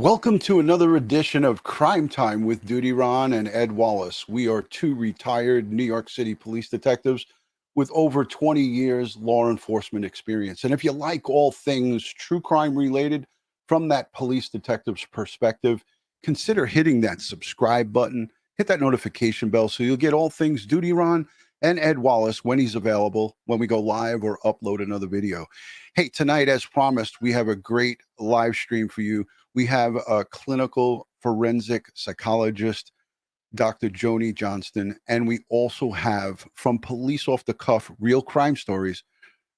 Welcome to another edition of Crime Time with DutyRon and Ed Wallace. We are two retired New York City police detectives with over 20 years law enforcement experience. And if you like all things true crime related from that police detective's perspective, consider hitting that subscribe button, hit that notification bell so you'll get all things DutyRon and Ed Wallace when he's available, when we go live or upload another video. Hey, tonight, as promised, we have a great live stream for you. We have a clinical forensic psychologist, Dr. Joni Johnston, and we also have, from Police Off the Cuff, Real Crime Stories,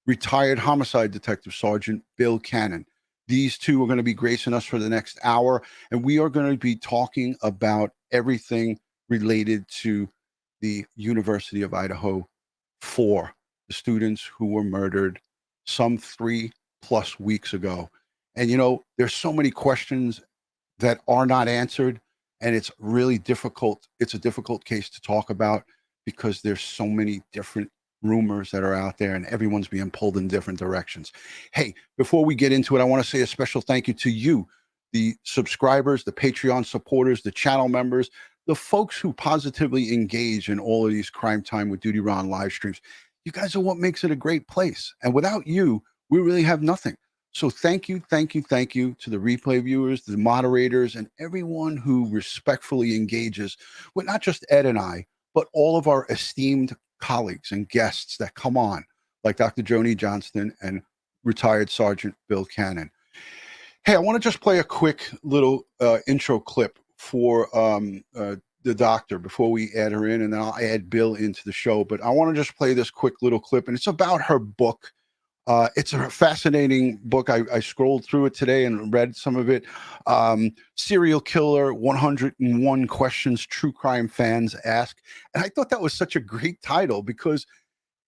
retired homicide detective Sergeant Bill Cannon. These two are going to be gracing us for the next hour, and we are going to be talking about everything related to the University of Idaho for the students who were murdered some 3+ weeks ago. And, you know, there's so many questions that are not answered, and it's really difficult. It's a difficult case to talk about because there's so many different rumors that are out there and everyone's being pulled in different directions. Hey, before we get into it, I want to say a special thank you to you, the subscribers, the Patreon supporters, the channel members, the folks who positively engage in all of these Crime Time with DutyRon live streams. You guys are what makes it a great place. And without you, we really have nothing. So thank you to the replay viewers, the moderators, and everyone who respectfully engages with not just Ed and I, but all of our esteemed colleagues and guests that come on, like Dr. Joni Johnston and retired Sergeant Bill Cannon. Hey, I want to just play a quick little intro clip for the doctor before we add her in, and then I'll add Bill into the show. But I want to just play this quick little clip, and it's about her book. It's a fascinating book. I scrolled through it today and read some of it. Serial Killer, 101 Questions True Crime Fans Ask. And I thought that was such a great title because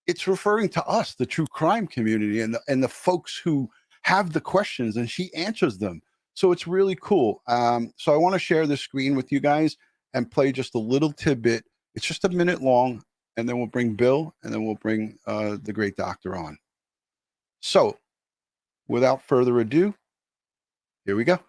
it's referring to us, the true crime community, and the folks who have the questions, and she answers them. So it's really cool. So I want to share the screen with you guys and play just a little tidbit. It's just a minute long, and then we'll bring Bill, and then we'll bring the great doctor on. So, without further ado, here we go.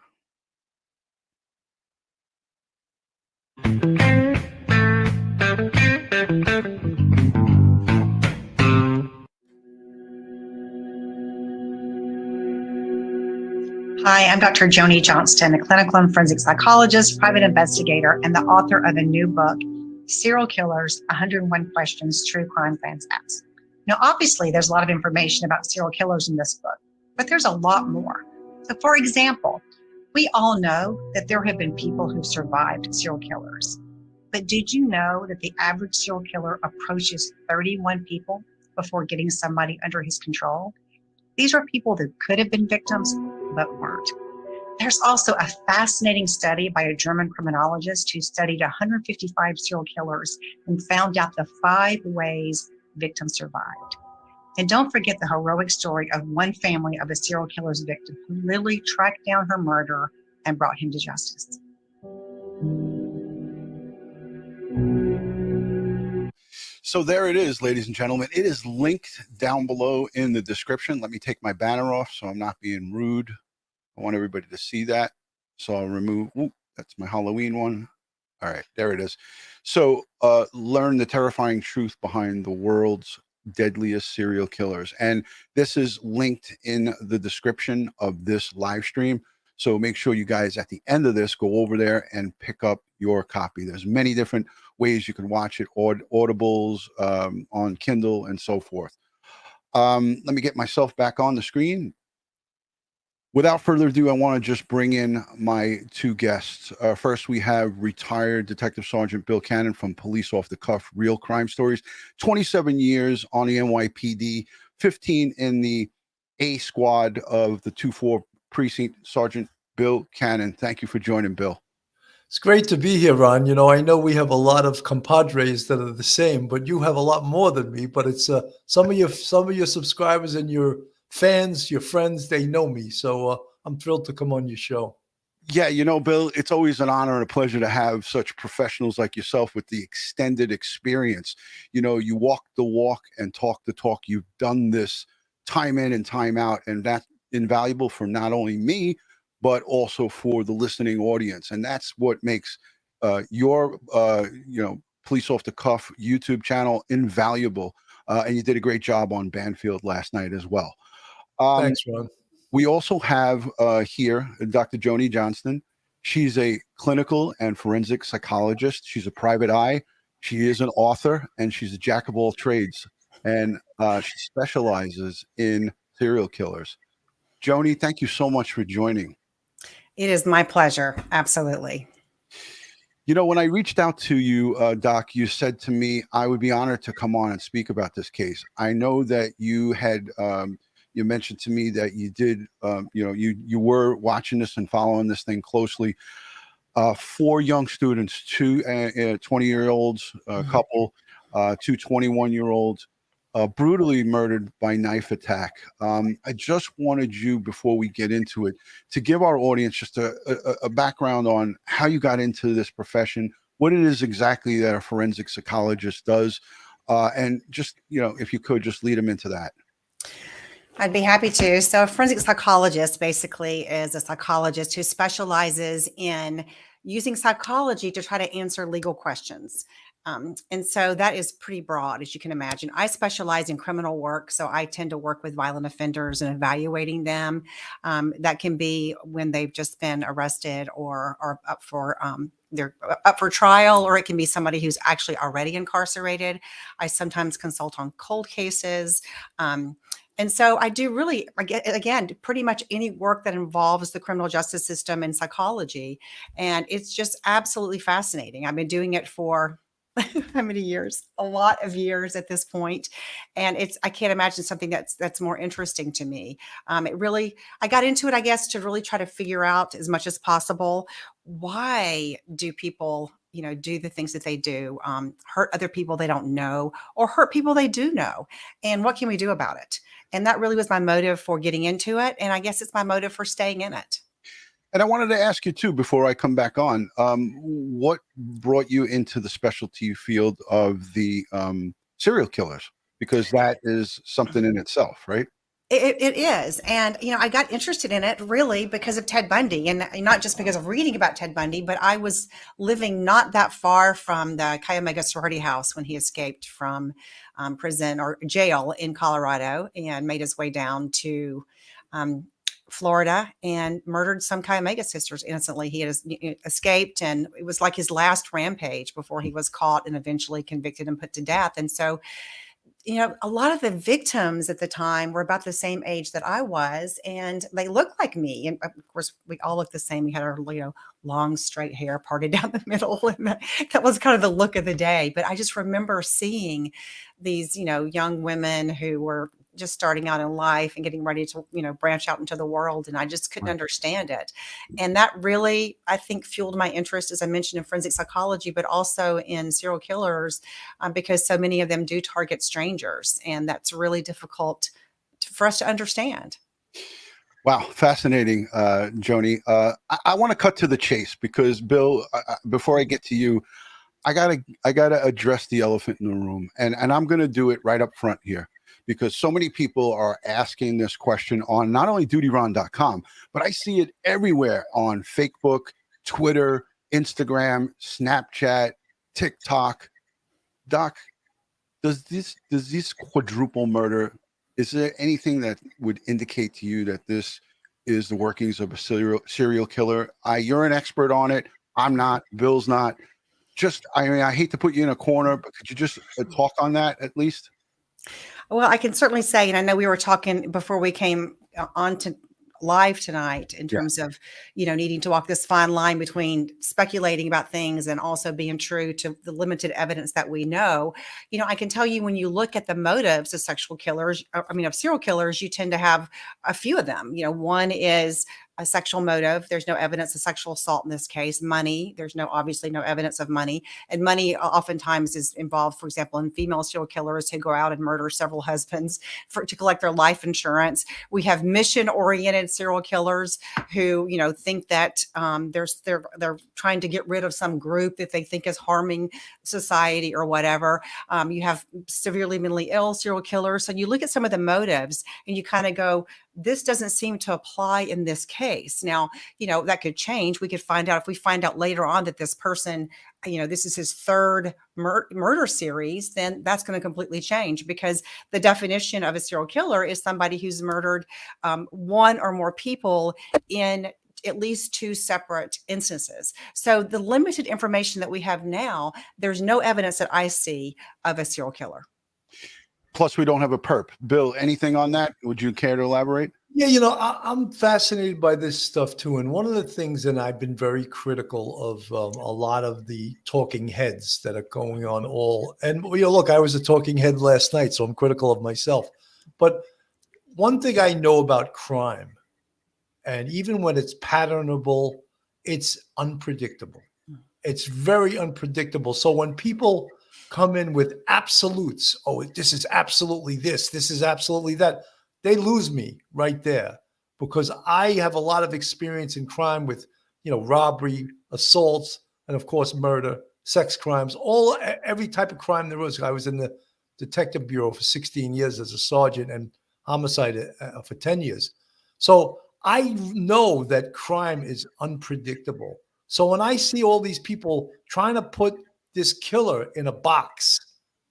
Hi, I'm Dr. Joni Johnston, a clinical and forensic psychologist, private investigator, and the author of a new book, Serial Killers, 101 Questions True Crime Fans Ask. Now, obviously, there's a lot of information about serial killers in this book, but there's a lot more. So, for example, we all know that there have been people who've survived serial killers. But did you know that the average serial killer approaches 31 people before getting somebody under his control? These are people that could have been victims, but weren't. There's also a fascinating study by a German criminologist who studied 155 serial killers and found out the 5 ways victims survived. And don't forget the heroic story of one family of a serial killer's victim who literally tracked down her murderer and brought him to justice. So there it is, ladies and gentlemen. It is linked down below in the description. Let me take my banner off so I'm not being rude. I want everybody to see that. So I'll remove, that's my Halloween one. All right, there it is. So learn the terrifying truth behind the world's deadliest serial killers. And this is linked in the description of this live stream. So make sure you guys at the end of this go over there and pick up your copy. There's many different ways you can watch it, Audibles, on Kindle, and so forth. Let me get myself back on the screen. Without further ado, I want to just bring in my two guests. First, we have retired Detective Sergeant Bill Cannon from Police Off the Cuff, Real Crime Stories. 27 years on the NYPD, 15 in the A squad of the 2-4 precinct. Sergeant Bill Cannon, thank you for joining, Bill. It's great to be here, Ron. You know, I know we have a lot of compadres that are the same, but you have a lot more than me. But it's some of your subscribers and your fans, your friends, they know me. So I'm thrilled to come on your show. Yeah, you know, Bill, it's always an honor and a pleasure to have such professionals like yourself with the extended experience. You know, you walk the walk and talk the talk. You've done this time in and time out, and that's invaluable for not only me, but also for the listening audience. And that's what makes your, police off the cuff YouTube channel invaluable. And you did a great job on Banfield last night as well. Thanks, Ron. We also have here Dr. Joni Johnston. She's a clinical and forensic psychologist. She's a private eye. She is an author, and she's a jack of all trades. And she specializes in serial killers. Joni, thank you so much for joining. It is my pleasure. Absolutely. You know, when I reached out to you, Doc, you said to me, I would be honored to come on and speak about this case. I know that you had, you mentioned to me that you did, you were watching this and following this thing closely. 4 young students, 2 20-year-olds, couple, 2 21-year-olds, brutally murdered by knife attack. I just wanted you, before we get into it, to give our audience just a background on how you got into this profession, what it is exactly that a forensic psychologist does, and just, if you could just lead them into that. I'd be happy to. So a forensic psychologist basically is a psychologist who specializes in using psychology to try to answer legal questions. And so that is pretty broad, as you can imagine. I specialize in criminal work, so I tend to work with violent offenders and evaluating them. That can be when they've just been arrested or are up for they're up for trial, or it can be somebody who's actually already incarcerated. I sometimes consult on cold cases. And so I do really, again, pretty much any work that involves the criminal justice system and psychology. And it's just absolutely fascinating. I've been doing it for how many years? A lot of years at this point. And I can't imagine something that's more interesting to me. I got into it, I guess, to really try to figure out as much as possible, why do people, do the things that they do, hurt other people they don't know, or hurt people they do know, and what can we do about it? And that really was my motive for getting into it. And I guess it's my motive for staying in it. And I wanted to ask you too, before I come back on, what brought you into the specialty field of the serial killers? Because that is something in itself, right? It is. And, I got interested in it really because of Ted Bundy, and not just because of reading about Ted Bundy, but I was living not that far from the Chi Omega sorority house when he escaped from prison or jail in Colorado and made his way down to Florida and murdered some Chi Omega sisters innocently. He had escaped, and it was like his last rampage before he was caught and eventually convicted and put to death. And so, a lot of the victims at the time were about the same age that I was, and they looked like me. And of course, we all looked the same. We had our, long straight hair parted down the middle, and that was kind of the look of the day. But I just remember seeing these, young women who were just starting out in life and getting ready to, branch out into the world. And I just couldn't understand it. And that really, I think, fueled my interest, as I mentioned, in forensic psychology, but also in serial killers, because so many of them do target strangers. And that's really difficult for us to understand. Wow, fascinating, Joni. I want to cut to the chase because, Bill, before I get to you, I gotta address the elephant in the room, and I'm going to do it right up front here, because so many people are asking this question on not only DutyRon.com, but I see it everywhere on Facebook, Twitter, Instagram, Snapchat, TikTok. Doc, does this quadruple murder, is there anything that would indicate to you that this is the workings of a serial killer? You're an expert on it. I'm not. Bill's not. I hate to put you in a corner, but could you just talk on that at least? Well, I can certainly say, and I know we were talking before we came on to live tonight in terms of, needing to walk this fine line between speculating about things and also being true to the limited evidence that we know. I can tell you, when you look at the motives of sexual killers, of serial killers, you tend to have a few of them. One is a sexual motive. There's no evidence of sexual assault in this case. Money. There's obviously no evidence of money. And money oftentimes is involved, for example, in female serial killers who go out and murder several husbands to collect their life insurance. We have mission-oriented serial killers who, think that they're trying to get rid of some group that they think is harming society or whatever. You have severely mentally ill serial killers. So you look at some of the motives and you kind of go, this doesn't seem to apply in this case. Now, that could change. We could find out if we find out later on that this person, this is his third murder series, then that's going to completely change, because the definition of a serial killer is somebody who's murdered one or more people in at least two separate instances. So the limited information that we have now, there's no evidence that I see of a serial killer. Plus, we don't have a perp. Bill, anything on that? Would you care to elaborate? Yeah, I'm fascinated by this stuff too. And one of the things, and I've been very critical of a lot of the talking heads that are going on and look, I was a talking head last night, so I'm critical of myself. But one thing I know about crime, and even when it's patternable, it's unpredictable. It's very unpredictable. So when people come in with absolutes, oh, this is absolutely this is absolutely that, they lose me right there, because I have a lot of experience in crime with, robbery, assaults, and of course, murder, sex crimes, every type of crime there was. I was in the Detective Bureau for 16 years as a sergeant, and homicide for 10 years. So I know that crime is unpredictable. So when I see all these people trying to put this killer in a box,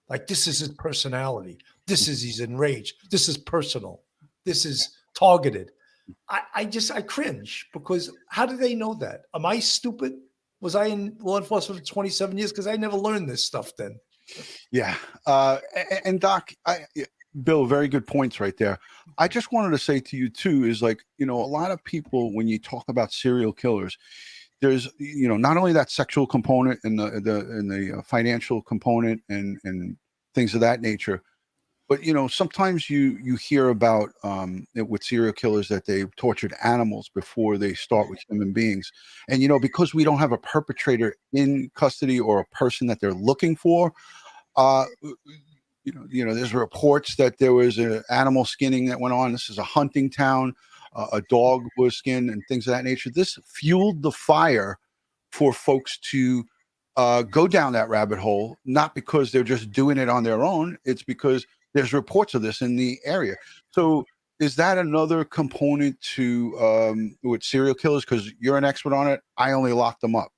like this is his personality, he's enraged, this is personal, this is targeted, I cringe, because how do they know that? Am I stupid? Was I in law enforcement for 27 years? Because I never learned this stuff then. Yeah. And Doc, Bill, very good points right there. I just wanted to say to you too, is like, a lot of people, when you talk about serial killers, there's, not only that sexual component and the financial component and things of that nature, but, sometimes you hear about with serial killers that they've tortured animals before they start with human beings. And, because we don't have a perpetrator in custody or a person that they're looking for, there's reports that there was an animal skinning that went on. This is a hunting town. A dog was skinned and things of that nature. This fueled the fire for folks to go down that rabbit hole, not because they're just doing it on their own. It's because there's reports of this in the area. So is that another component to with serial killers? Because you're an expert on it. I only locked them up.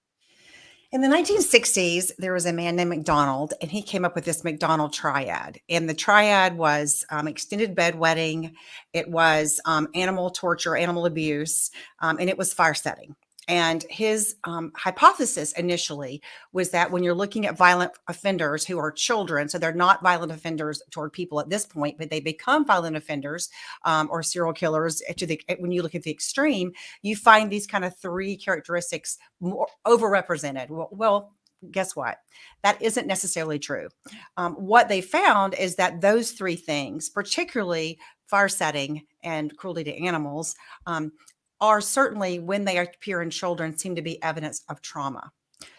In the 1960s, there was a man named McDonald, and he came up with this McDonald triad. And the triad was extended bedwetting, it was animal torture, animal abuse, and it was fire setting. And his hypothesis initially was that when you're looking at violent offenders who are children, so they're not violent offenders toward people at this point, but they become violent offenders or serial killers when you look at the extreme, you find these kind of three characteristics more overrepresented. Well, guess what? That isn't necessarily true. What they found is that those three things, particularly fire setting and cruelty to animals, are certainly, when they appear in children, seem to be evidence of trauma.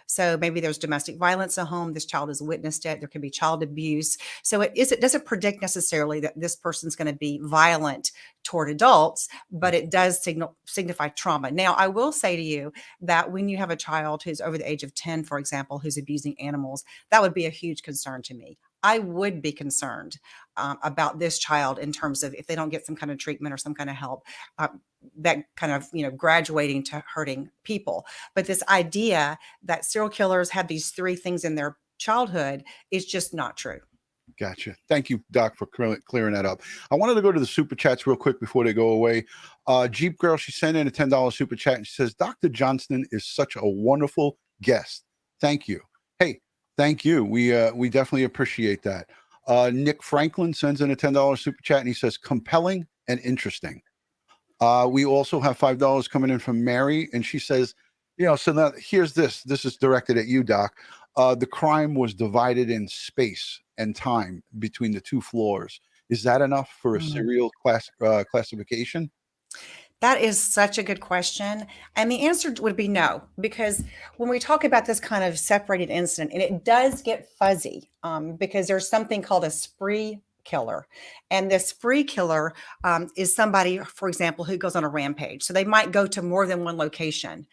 So maybe there's domestic violence at home. This child has witnessed it. There can be child abuse. So it doesn't predict necessarily that this person's going to be violent toward adults, but it does signify trauma. Now, I will say to you that when you have a child who's over the age of 10, for example, who's abusing animals, that would be a huge concern to me. I would be concerned about this child in terms of if they don't get some kind of treatment or some kind of help, that kind of, graduating to hurting people. But this idea that serial killers have these three things in their childhood is just not true. Gotcha. Thank you, Doc, for clearing that up. I wanted to go to the super chats real quick before they go away. Jeep Girl, she sent in a $10 super chat and she says, Dr. Johnston is such a wonderful guest. Thank you. Hey, thank you. We definitely appreciate that. Nick Franklin sends in a $10 super chat and he says, compelling and interesting. We also have $5 coming in from Mary, and she says, so now here's this. This is directed at you, Doc. The crime was divided in space and time between the two floors. Is that enough for a serial classification? That is such a good question. And the answer would be no, because when we talk about this kind of separated incident, and it does get fuzzy because there's something called a spree killer. And this spree killer is somebody, for example, who goes on a rampage. So they might go to more than one location.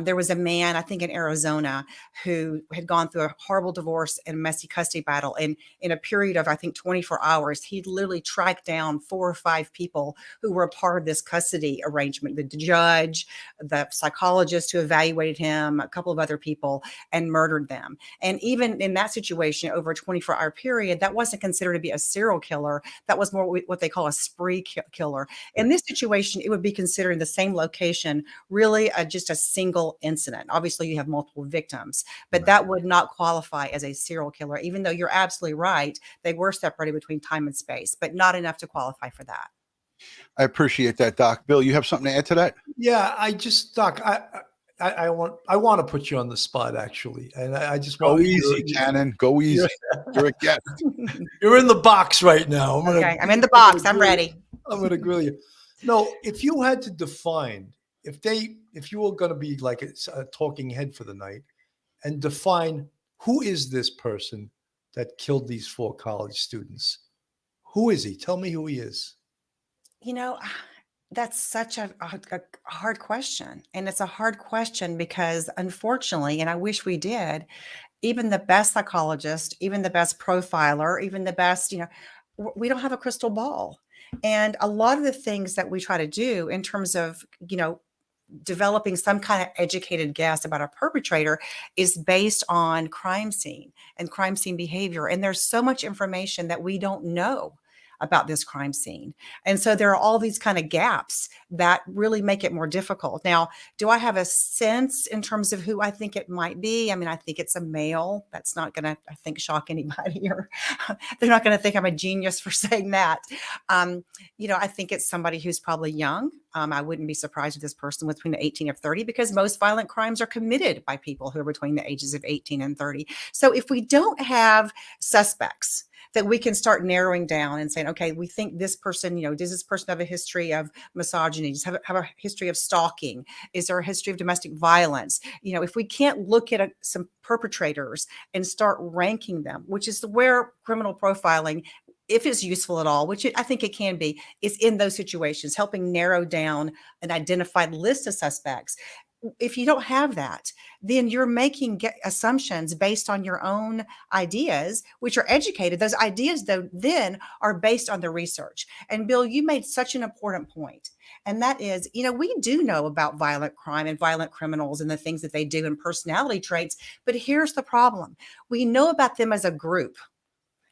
There was a man, I think in Arizona, who had gone through a horrible divorce and messy custody battle. And in a period of, I think, 24 hours, he literally tracked down 4 or 5 people who were a part of this custody arrangement, the judge, the psychologist who evaluated him, a couple of other people, and murdered them. And even in that situation, over a 24-hour period, that wasn't considered to be a serial killer. That was more what they call a spree killer. In this situation, it would be considered in the same location, really just a single incident. Obviously, you have multiple victims, but that would not qualify as a serial killer, even though you're absolutely right. They were separated between time and space, but not enough to qualify for that. I appreciate that, Doc. Bill, you have something to add to that? Yeah, Doc, I want to put you on the spot, actually, and I just Go want easy, Cannon. Go easy. You're a guest. You're in the box right now. Okay, I'm in the box. I'm ready. I'm going to grill you. No, if you had to define, if you were going to be like a talking head for the night, and define who is this person that killed these 4 college students? Who is he? Tell me who he is. You know, that's such a hard question. And it's a hard question because, unfortunately, and I wish we did, even the best psychologist, even the best profiler, even the best, we don't have a crystal ball. And a lot of the things that we try to do in terms of, developing some kind of educated guess about a perpetrator is based on crime scene and crime scene behavior. And there's so much information that we don't know about this crime scene. And so there are all these kind of gaps that really make it more difficult. Now, do I have a sense in terms of who I think it might be? I mean, I think it's a male. That's not going to, I think, shock anybody, or they're not going to think I'm a genius for saying that. I think it's somebody who's probably young. I wouldn't be surprised if this person was between 18 and 30, because most violent crimes are committed by people who are between the ages of 18 and 30. So if we don't have suspects that we can start narrowing down and saying, okay, we think this person, does this person have a history of misogyny? Does have a history of stalking? Is there a history of domestic violence? If we can't look at some perpetrators and start ranking them, which is where criminal profiling, if it's useful at all, which I think it can be, is in those situations, helping narrow down an identified list of suspects. If you don't have that, then you're making assumptions based on your own ideas, which are educated. Those ideas, though, then are based on the research. And Bill, you made such an important point. And that is, we do know about violent crime and violent criminals and the things that they do and personality traits. But here's the problem. We know about them as a group.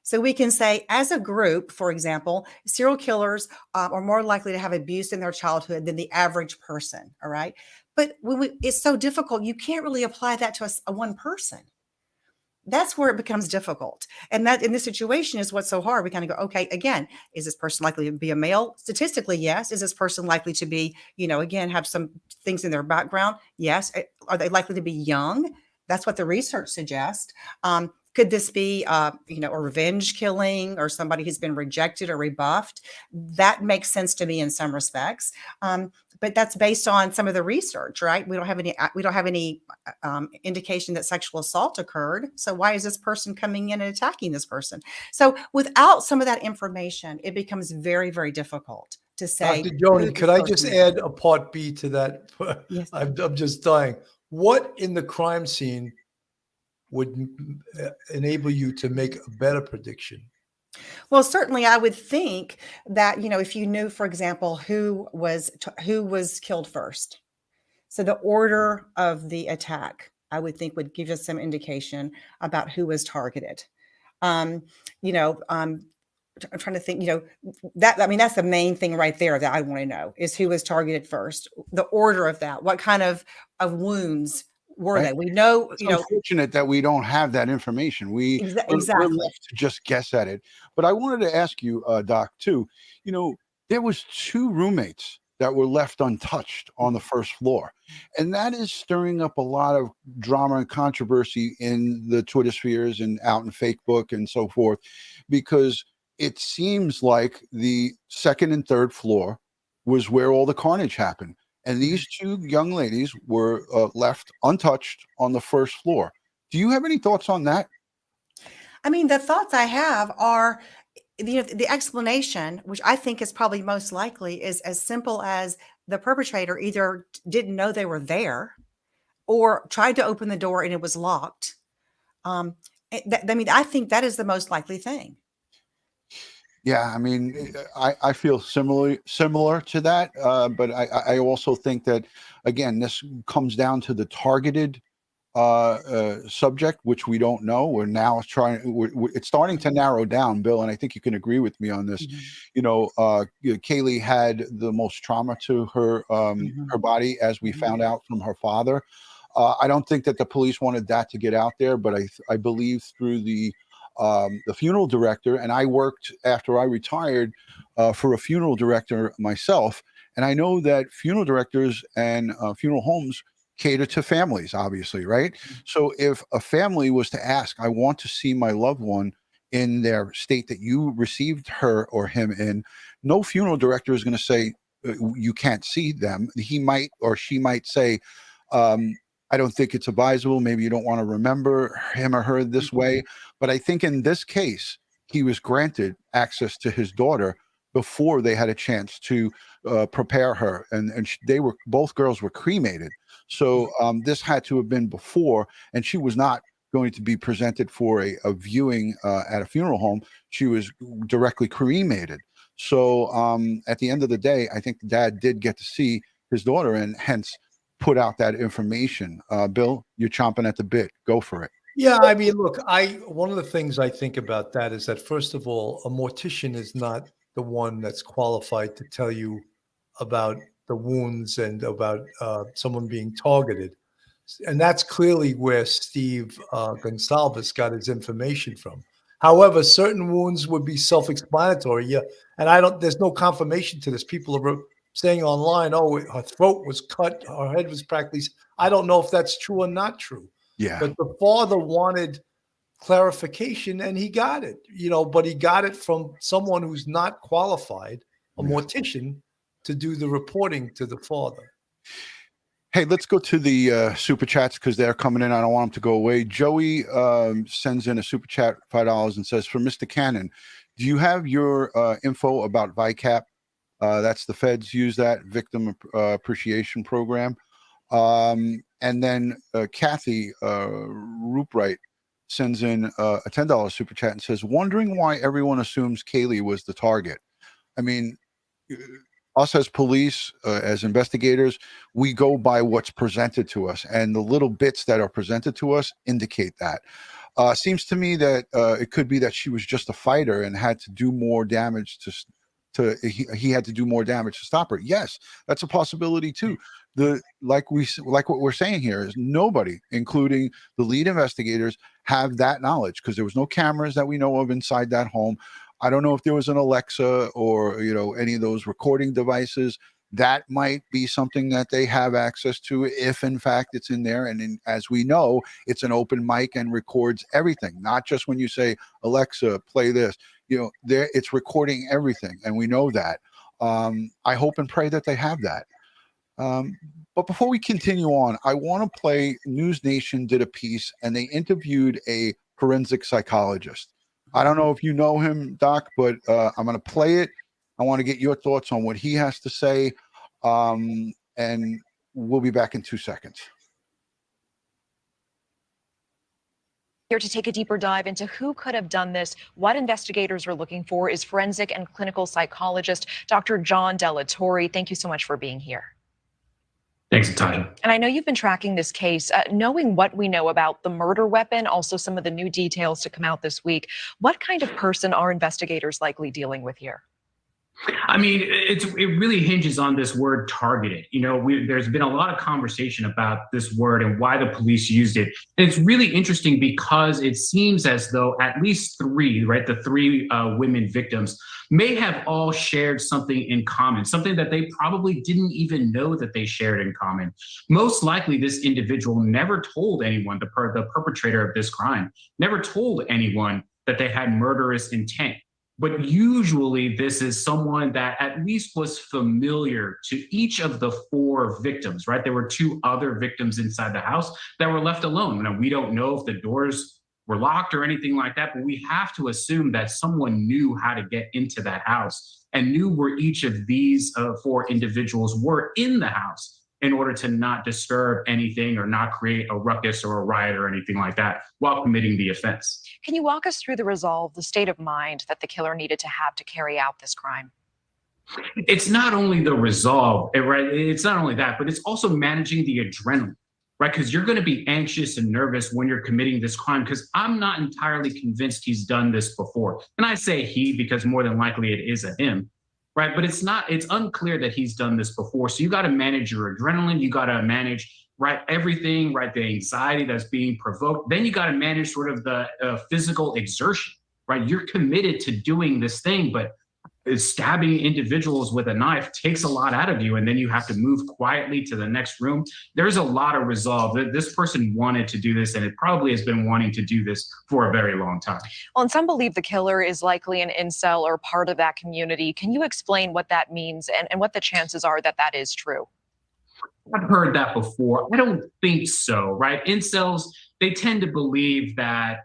So we can say, as a group, for example, serial killers are more likely to have abuse in their childhood than the average person. All right. But it's so difficult. You can't really apply that to a one person. That's where it becomes difficult. And that in this situation is what's so hard. We kind of go, okay, again, is this person likely to be a male? Statistically, yes. Is this person likely to be, again, have some things in their background? Yes. Are they likely to be young? That's what the research suggests. Could this be, a revenge killing or somebody who's been rejected or rebuffed? That makes sense to me in some respects. But that's based on some of the research, right? We don't have any indication that sexual assault occurred. So why is this person coming in and attacking this person? So without some of that information, it becomes very, very difficult to say. Dr. Joni, could I just add a part B to that? Yes. I'm just dying. What in the crime scene would enable you to make a better prediction? Well, certainly I would think that, if you knew, for example, who was killed first. So the order of the attack, I would think, would give us some indication about who was targeted. I'm trying to think, that's the main thing right there that I want to know is who was targeted first, the order of that, what kind of wounds were Right. they? We know, It's unfortunate that we don't have that information. We're exactly. left to just guess at it. But I wanted to ask you, Doc, too, there was 2 roommates that were left untouched on the first floor. And that is stirring up a lot of drama and controversy in the Twitter spheres and out in Facebook and so forth, because it seems like the second and third floor was where all the carnage happened. And these 2 young ladies were left untouched on the first floor. Do you have any thoughts on that? I mean, the thoughts I have are, the explanation, which I think is probably most likely, is as simple as the perpetrator either didn't know they were there or tried to open the door and it was locked. I mean, I think that is the most likely thing. Yeah, I mean, I feel similar to that, but I also think that again, this comes down to the targeted subject, which we don't know. We're now trying. It's starting to narrow down, Bill, and I think you can agree with me on this. Kaylee had the most trauma to her her body, as we found out from her father. I don't think that the police wanted that to get out there, but I believe through the funeral director, and I worked after I retired for a funeral director myself, and I know that funeral directors and funeral homes cater to families, obviously, right? So if a family was to ask, I want to see my loved one in their state that you received her or him in, no funeral director is going to say you can't see them. He might or she might say, I don't think it's advisable. Maybe you don't want to remember him or her this way. But I think in this case, he was granted access to his daughter before they had a chance to prepare her. And they were, both girls were cremated. So this had to have been before, and she was not going to be presented for a viewing at a funeral home. She was directly cremated. So at the end of the day, I think dad did get to see his daughter, and hence put out that information. Bill, you're chomping at the bit. Go for it. Yeah, I mean, look, one of the things I think about that is that, first of all, a mortician is not the one that's qualified to tell you about the wounds and about someone being targeted. And that's clearly where Steve Goncalves got his information from. However, certain wounds would be self-explanatory. Yeah, and there's no confirmation to this. People are saying online, oh, her throat was cut, her head was practically. I don't know if that's true or not true. Yeah. But the father wanted clarification, and he got it, but he got it from someone who's not qualified, a mortician, to do the reporting to the father. Hey, let's go to the super chats because they're coming in. I don't want them to go away. Joey sends in a super chat, $5, and says, for Mr. Cannon, do you have your info about VICAP? That's the feds use that, Victim Appreciation Program. And then Kathy Rupright sends in a $10 super chat and says, wondering why everyone assumes Kaylee was the target. I mean, us as police, as investigators, we go by what's presented to us, and the little bits that are presented to us indicate that. Seems to me that it could be that she was just a fighter and had to do more damage he had to do more damage to stop her. Yes, that's a possibility too. Like what we're saying here is nobody, including the lead investigators, have that knowledge because there was no cameras that we know of inside that home. I don't know if there was an Alexa or any of those recording devices. That might be something that they have access to if in fact it's in there. And as we know, it's an open mic and records everything, not just when you say, Alexa, play this. It's recording everything, and we know that. I hope and pray that they have that. But before we continue on, I want to play. Newsnation did a piece, and they interviewed a forensic psychologist. I don't know if you know him, Doc, but I'm going to play it. I want to get your thoughts on what he has to say, and we'll be back in 2 seconds. Here to take a deeper dive into who could have done this, what investigators are looking for, is forensic and clinical psychologist Dr. John Delatorie. Thank you so much for being here. Thanks, Natasha. And I know you've been tracking this case, knowing what we know about the murder weapon, also some of the new details to come out this week. What kind of person are investigators likely dealing with here? I mean, it really hinges on this word targeted. There's been a lot of conversation about this word and why the police used it. And it's really interesting because it seems as though at least three, right, the three women victims may have all shared something in common, something that they probably didn't even know that they shared in common. Most likely, this individual never told anyone, the perpetrator of this crime, never told anyone that they had murderous intent. But usually this is someone that at least was familiar to each of the four victims, right? There were two other victims inside the house that were left alone. Now, we don't know if the doors were locked or anything like that, but we have to assume that someone knew how to get into that house and knew where each of these 4 individuals were in the house in order to not disturb anything or not create a ruckus or a riot or anything like that while committing the offense. Can you walk us through the resolve, the state of mind that the killer needed to have to carry out this crime? It's not only the resolve, right? It's not only that, but it's also managing the adrenaline, right? Because you're going to be anxious and nervous when you're committing this crime, because I'm not entirely convinced he's done this before. And I say he because more than likely it is a him, right? But it's unclear that he's done this before. So you got to manage your adrenaline. You got to manage, right, everything, right? The anxiety that's being provoked. Then you got to manage sort of the physical exertion, right? You're committed to doing this thing, but stabbing individuals with a knife takes a lot out of you, and then you have to move quietly to the next room. There's a lot of resolve. This person wanted to do this, and it probably has been wanting to do this for a very long time. Well, and some believe the killer is likely an incel or part of that community. Can you explain what that means and what the chances are that that is true? I've heard that before. I don't think so, right? Incels, they tend to believe that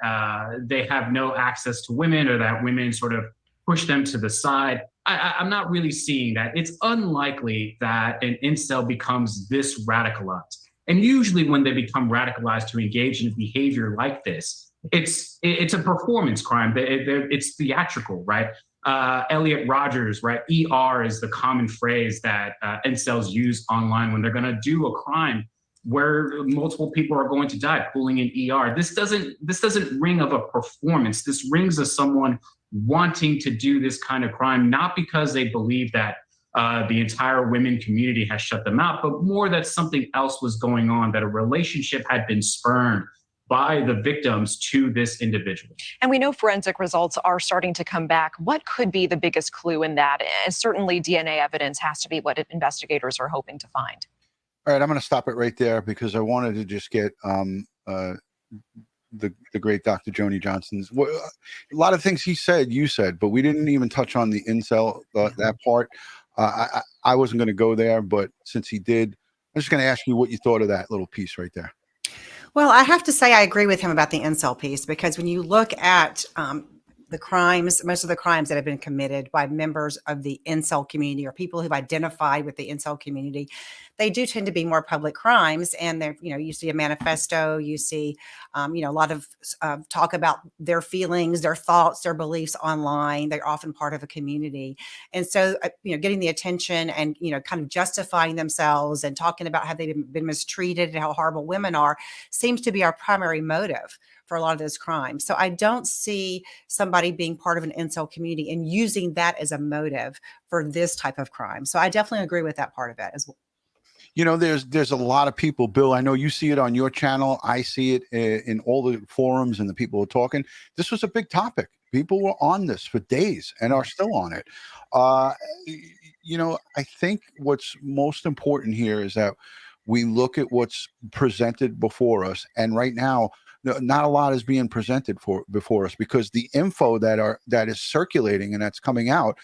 they have no access to women, or that women sort of push them to the side. I'm not really seeing that. It's unlikely that an incel becomes this radicalized. And usually when they become radicalized to engage in behavior like this, it's a performance crime. It's theatrical, right? Elliot Rogers, right? ER is the common phrase that incels use online when they're going to do a crime where multiple people are going to die, pulling in ER. This doesn't ring of a performance. This rings of someone wanting to do this kind of crime, not because they believe that the entire women community has shut them out, but more that something else was going on, that a relationship had been spurned by the victims to this individual. And we know forensic results are starting to come back. What could be the biggest clue in that? And certainly DNA evidence has to be what investigators are hoping to find. All right, I'm going to stop it right there because I wanted to just get the great Dr. Joni Johnston's. A lot of things he said, you said, but we didn't even touch on the incel, that part. I wasn't going to go there, but since he did, I'm just going to ask you what you thought of that little piece right there. Well, I have to say I agree with him about the incel piece, because when you look at the crimes, most of the crimes that have been committed by members of the incel community or people who've identified with the incel community, they do tend to be more public crimes. And they're, you see a manifesto, you see, a lot of talk about their feelings, their thoughts, their beliefs online. They're often part of a community. And so, getting the attention and, kind of justifying themselves and talking about how they've been mistreated and how horrible women are seems to be our primary motive for a lot of those crimes. So I don't see somebody being part of an incel community and using that as a motive for this type of crime. So I definitely agree with that part of it as well. There's a lot of people, Bill. I know you see it on your channel. I see it in all the forums and the people who are talking. This was a big topic. People were on this for days and are still on it. I think what's most important here is that we look at what's presented before us. And right now, not a lot is being presented before us, because the info that is circulating and that's coming out.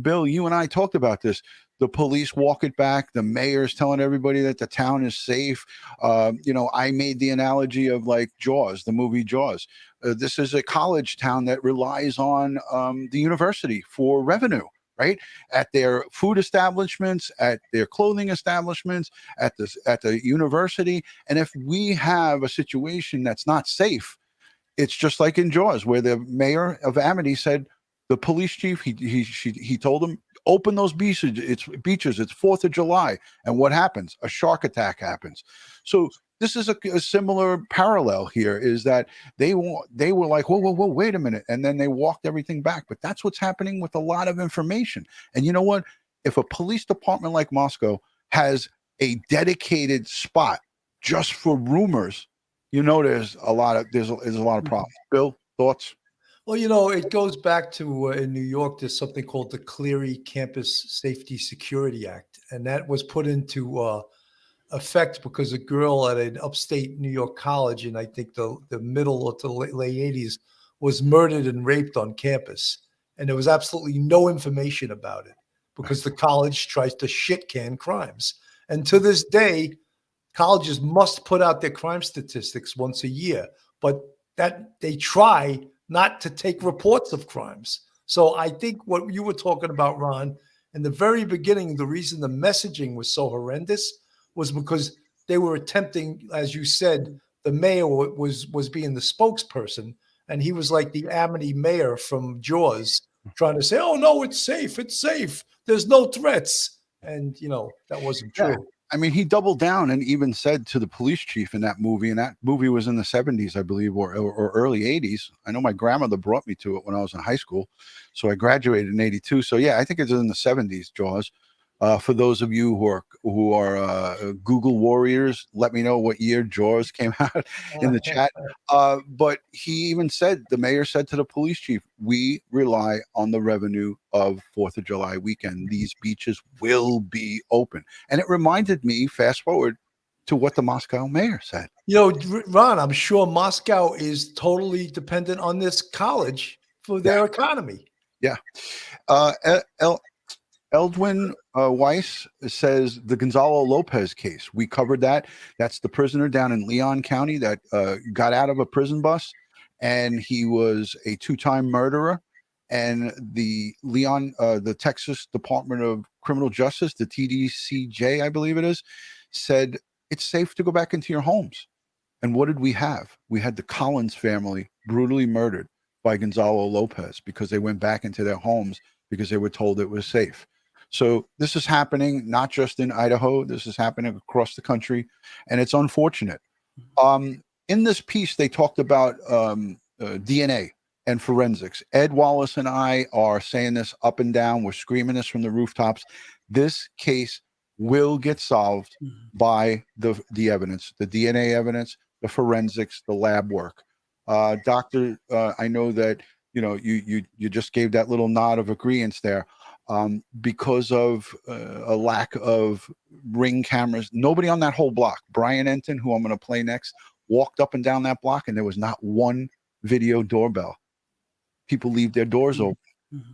Bill, you and I talked about this. The police walk it back. The mayor's telling everybody that the town is safe. I made the analogy of like Jaws, the movie Jaws. This is a college town that relies on the university for revenue, right? At their food establishments, at their clothing establishments, at the university. And if we have a situation that's not safe, it's just like in Jaws, where the mayor of Amity said, the police chief, he told him, open those beaches. It's 4th of July. And what happens? A shark attack happens. So this is a similar parallel here, is that they were like, whoa, wait a minute. And then they walked everything back. But that's what's happening with a lot of information. And you know what? If a police department like Moscow has a dedicated spot just for rumors, there's a lot of problems. Bill, thoughts? Well, it goes back to in New York, there's something called the Cleary Campus Safety Security Act. And that was put into effect because a girl at an upstate New York college in, I think, the middle or to the late 80s was murdered and raped on campus. And there was absolutely no information about it because the college tries to shit can crimes. And to this day, colleges must put out their crime statistics once a year. But that they try not to take reports of crimes. So I think what you were talking about, Ron, in the very beginning, the reason the messaging was so horrendous was because they were attempting, as you said, the mayor was being the spokesperson, and he was like the Amity mayor from Jaws, trying to say, "Oh no, it's safe, it's safe. There's no threats," and that wasn't Yeah. true. I mean, he doubled down and even said to the police chief in that movie, and that movie was in the 70s, I believe, or early 80s. I know my grandmother brought me to it when I was in high school. So I graduated in 82. So yeah, I think it's in the 70s, Jaws. For those of you who are Google warriors, let me know what year Jaws came out in the chat. But he even said, the mayor said to the police chief, "We rely on the revenue of 4th of July weekend. These beaches will be open." And it reminded me, fast forward, to what the Moscow mayor said. Ron, I'm sure Moscow is totally dependent on this college for their economy. Yeah. Eldwin Weiss says the Gonzalo Lopez case. We covered that. That's the prisoner down in Leon County that got out of a prison bus, and he was a 2-time murderer. And the Texas Department of Criminal Justice, the TDCJ, I believe it is, said it's safe to go back into your homes. And what did we have? We had the Collins family brutally murdered by Gonzalo Lopez because they went back into their homes because they were told it was safe. So this is happening not just in Idaho. This is happening across the country, and it's unfortunate. In this piece, they talked about DNA and forensics. Ed Wallace and I are saying this up and down. We're screaming this from the rooftops. This case will get solved by the evidence, the DNA evidence, the forensics, the lab work. Doctor, I know that you just gave that little nod of agreement there. Because of a lack of ring cameras, nobody on that whole block, Brian Entin, who I'm going to play next, walked up and down that block, and there was not one video doorbell. People leave their doors open.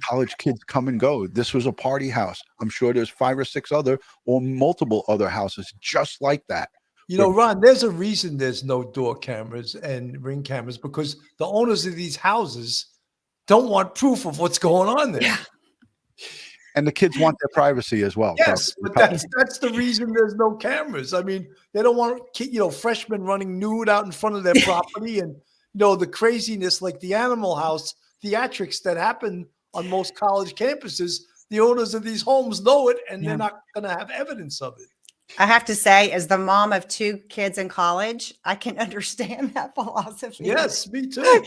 College kids come and go. This was a party house. I'm sure there's 5 or 6 other or multiple other houses just like that. Ron, there's a reason there's no door cameras and ring cameras, because the owners of these houses don't want proof of what's going on there. Yeah. And the kids want their privacy as well. Yes, but that's the reason there's no cameras. I mean, they don't want freshmen running nude out in front of their property, and the craziness, like the Animal House theatrics that happen on most college campuses. The owners of these homes know it, and they're not going to have evidence of it. I have to say, as the mom of 2 kids in college, I can understand that philosophy. Yes, me too.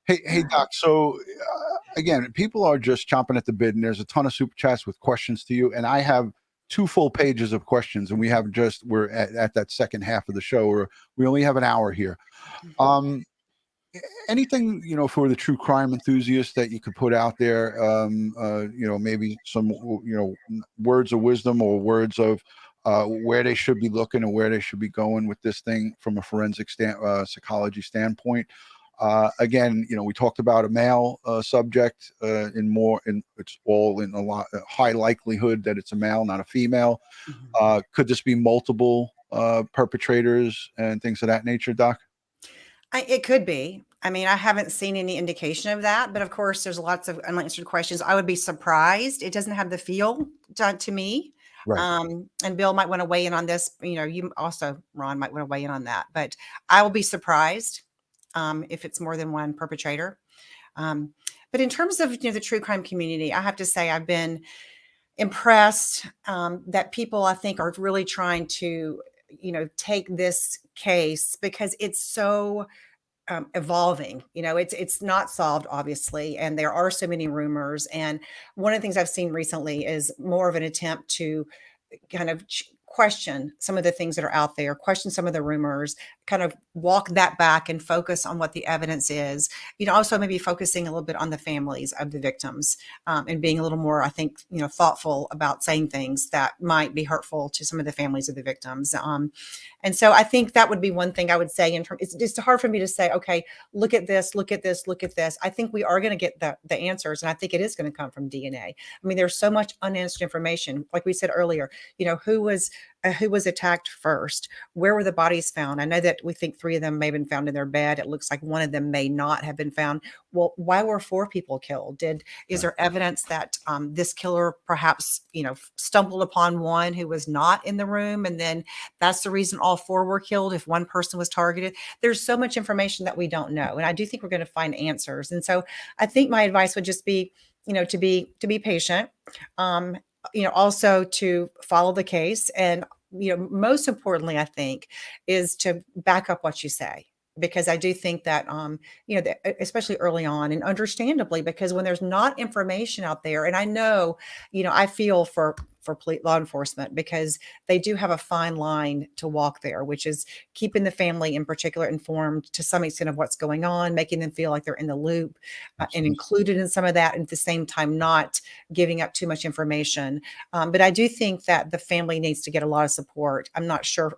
Hey, Doc. So again, people are just chomping at the bit, and there's a ton of super chats with questions to you. And I have 2 full pages of questions, and we're at that second half of the show, where we only have an hour here. Anything, for the true crime enthusiasts that you could put out there, maybe some, words of wisdom or words of where they should be looking and where they should be going with this thing from a forensic psychology standpoint. Again, we talked about a male subject it's all in a lot high likelihood that it's a male, not a female. Could this be multiple perpetrators and things of that nature, Doc? It could be. I mean, I haven't seen any indication of that, but of course, there's lots of unanswered questions. I would be surprised. It doesn't have the feel to me. Right. And Bill might want to weigh in on this. You also, Ron, might want to weigh in on that. But I will be surprised if it's more than one perpetrator. But in terms of the true crime community, I have to say I've been impressed that people, I think, are really trying to take this case, because it's so evolving. It's not solved, obviously, and there are so many rumors. And one of the things I've seen recently is more of an attempt to kind of question some of the things that are out there, question some of the rumors, kind of walk that back and focus on what the evidence is. Also maybe focusing a little bit on the families of the victims, and being a little more, I think, thoughtful about saying things that might be hurtful to some of the families of the victims. And so I think that would be one thing I would say it's just hard for me to say, okay, look at this, look at this, look at this. I think we are going to get the answers. And I think it is going to come from DNA. I mean, there's so much unanswered information. Like we said earlier, who was who was attacked first? Where were the bodies found? I know that we think 3 of them may have been found in their bed. It looks like 1 of them may not have been found. Well, why were 4 people killed? Is there evidence that this killer perhaps, stumbled upon one who was not in the room, and then that's the reason all 4 were killed if one person was targeted? There's so much information that we don't know, and I do think we're going to find answers. And so I think my advice would just be, to be patient. Also to follow the case, and most importantly, I think, is to back up what you say, because I do think that especially early on, and understandably, because when there's not information out there, and I know, I feel for law enforcement, because they do have a fine line to walk there, which is keeping the family in particular informed to some extent of what's going on, making them feel like they're in the loop and included in some of that, and at the same time not giving up too much information. But I do think that the family needs to get a lot of support. I'm not sure,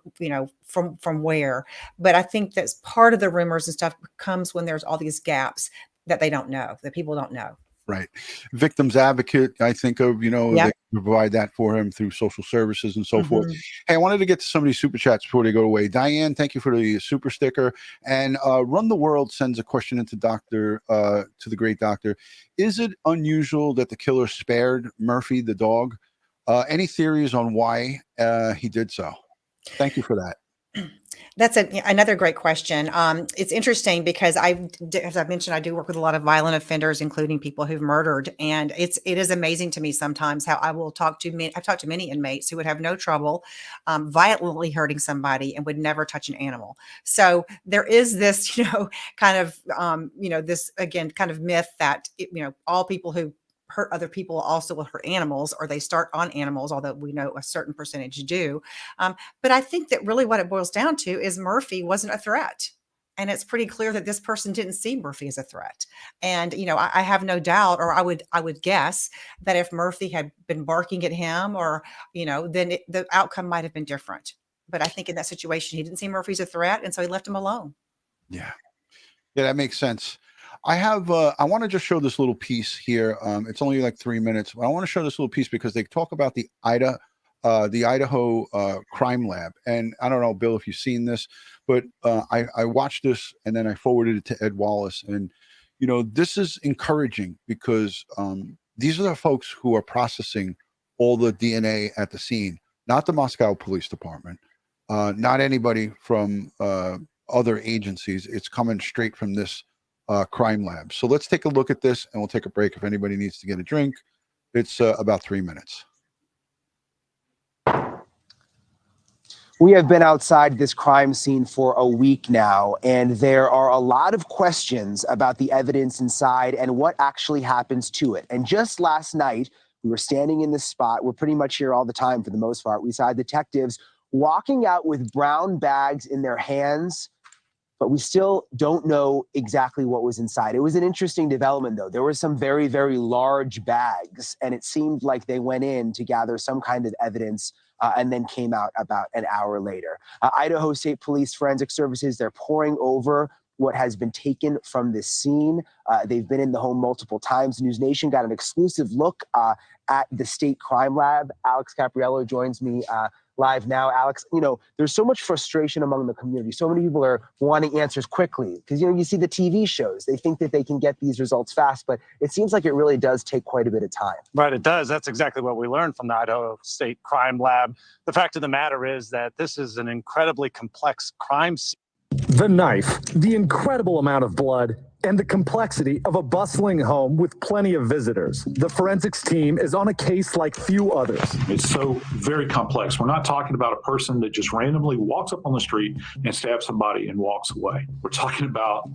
from where, but I think that's part of the rumors and stuff comes when there's all these gaps that they don't know, that people don't know. Right. Victims advocate, I think of, Yep. they provide that for him through social services and so forth. Hey, I wanted to get to some of these super chats before they go away. Diane, thank you for the super sticker. And Run the World sends a question into to the great doctor. Is it unusual that the killer spared Murphy, the dog? Any theories on why he did so? Thank you for that. That's another great question. It's interesting because as I mentioned, I do work with a lot of violent offenders, including people who've murdered. And it is amazing to me sometimes how I've talked to many inmates who would have no trouble violently hurting somebody and would never touch an animal. So there is this, kind of, this, again, kind of myth that, all people who hurt other people also will hurt animals, or they start on animals, although we know a certain percentage do. But I think that really what it boils down to is Murphy wasn't a threat. And it's pretty clear that this person didn't see Murphy as a threat. And, I have no doubt, or I would guess that if Murphy had been barking at him, or, then the outcome might have been different. But I think in that situation, he didn't see Murphy as a threat, and so he left him alone. Yeah, that makes sense. I want to just show this little piece here. It's only like 3 minutes, but I want to show this little piece because they talk about the Idaho crime lab. And I don't know, Bill, if you've seen this, but I watched this and then I forwarded it to Ed Wallace. And, this is encouraging because these are the folks who are processing all the DNA at the scene, not the Moscow Police Department, not anybody from other agencies. It's coming straight from this crime lab. So let's take a look at this and we'll take a break if anybody needs to get a drink. It's about 3 minutes. We have been outside this crime scene for a week now, and there are a lot of questions about the evidence inside and what actually happens to it. And just last night, we were standing in this spot. We're pretty much here all the time for the most part. We saw detectives walking out with brown bags in their hands, but we still don't know exactly what was inside. It was an interesting development, though. There were some very, very large bags, and it seemed like they went in to gather some kind of evidence and then came out about an hour later. Idaho State Police Forensic Services, they're poring over what has been taken from this scene. They've been in the home multiple times. Newsnation got an exclusive look at the state crime lab. Alex Capriello joins me live now. Alex, there's so much frustration among the community. So many people are wanting answers quickly because, you see the TV shows. They think that they can get these results fast, but it seems like it really does take quite a bit of time. Right, it does. That's exactly what we learned from the Idaho State Crime Lab. The fact of the matter is that this is an incredibly complex crime scene. The knife, the incredible amount of blood, and the complexity of a bustling home with plenty of visitors. The forensics team is on a case like few others. It's so very complex. We're not talking about a person that just randomly walks up on the street and stabs somebody and walks away. We're talking about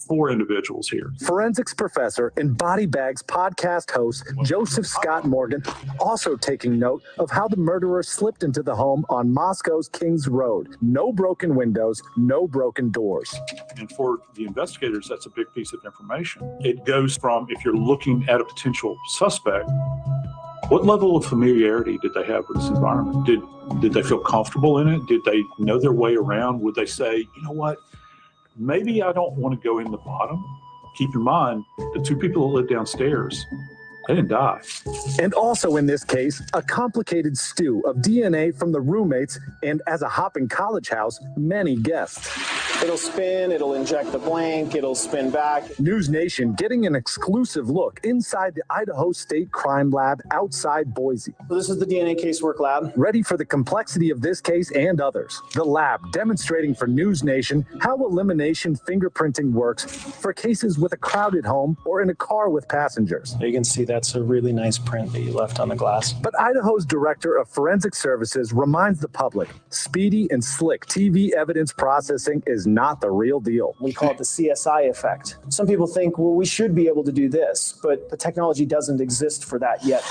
4 individuals here. Forensics professor and Body Bags podcast host Joseph Scott Morgan also taking note of how the murderer slipped into the home on Moscow's Kings Road. No broken windows, no broken doors. And for the investigators, that's a big piece of information. It goes from, if you're looking at a potential suspect, what level of familiarity did they have with this environment? Did they feel comfortable in it? Did they know their way around? Would they say, you know what? Maybe I don't want to go in the bottom. Keep in mind, the 2 people that live downstairs, They didn't die. And also in this case, a complicated stew of DNA from the roommates and, as a hopping college house, many guests. It'll spin, it'll inject the blank, it'll spin back. Newsnation getting an exclusive look inside the Idaho State Crime Lab outside Boise. So this is the DNA casework lab. Ready for the complexity of this case and others. The lab demonstrating for Newsnation how elimination fingerprinting works for cases with a crowded home or in a car with passengers. You can see that's a really nice print that you left on the glass. But Idaho's Director of Forensic Services reminds the public, speedy and slick TV evidence processing is not the real deal. We call it the CSI effect. Some people think, well, we should be able to do this, but the technology doesn't exist for that yet.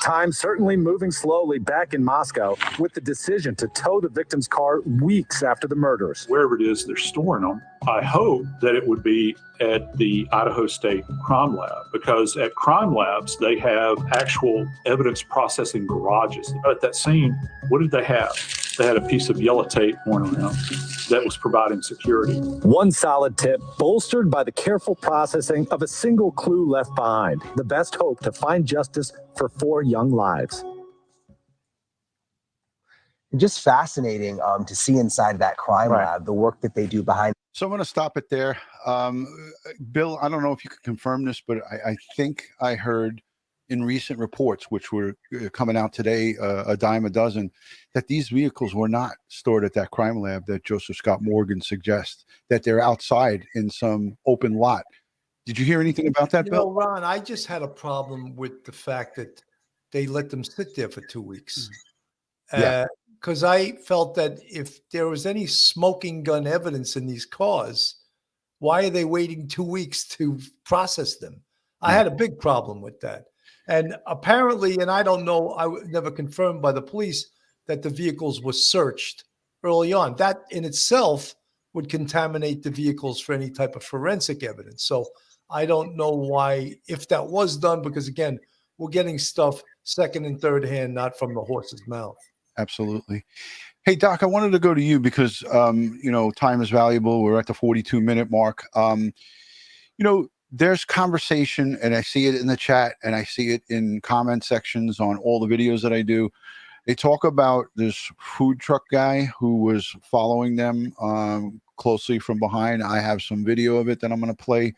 Time certainly moving slowly back in Moscow with the decision to tow the victim's car weeks after the murders. Wherever it is they're storing them, I hope that it would be at the Idaho State Crime Lab, because at crime labs, they have actual evidence processing garages. At that scene, what did they have? They had a piece of yellow tape going around that was providing security. One solid tip, bolstered by the careful processing of a single clue left behind. The best hope to find justice for 4 young lives. Just fascinating to see inside that crime lab, the work that they do behind. So I'm going to stop it there. Bill, I don't know if you could confirm this, but I think I heard in recent reports, which were coming out today, a dime a dozen, that these vehicles were not stored at that crime lab that Joseph Scott Morgan suggests, that they're outside in some open lot. Did you hear anything about that, Bill? Ron, I just had a problem with the fact that they let them sit there for 2 weeks. Yeah. Because I felt that if there was any smoking gun evidence in these cars, why are they waiting 2 weeks to process them? I had a big problem with that. And apparently, and I don't know, never confirmed by the police that the vehicles were searched early on. That in itself would contaminate the vehicles for any type of forensic evidence. So I don't know why, if that was done, because again, we're getting stuff second and third hand, not from the horse's mouth. Absolutely. Hey, Doc, I wanted to go to you because, time is valuable. We're at the 42-minute mark. There's conversation, and I see it in the chat, and I see it in comment sections on all the videos that I do. They talk about this food truck guy who was following them closely from behind. I have some video of it that I'm going to play.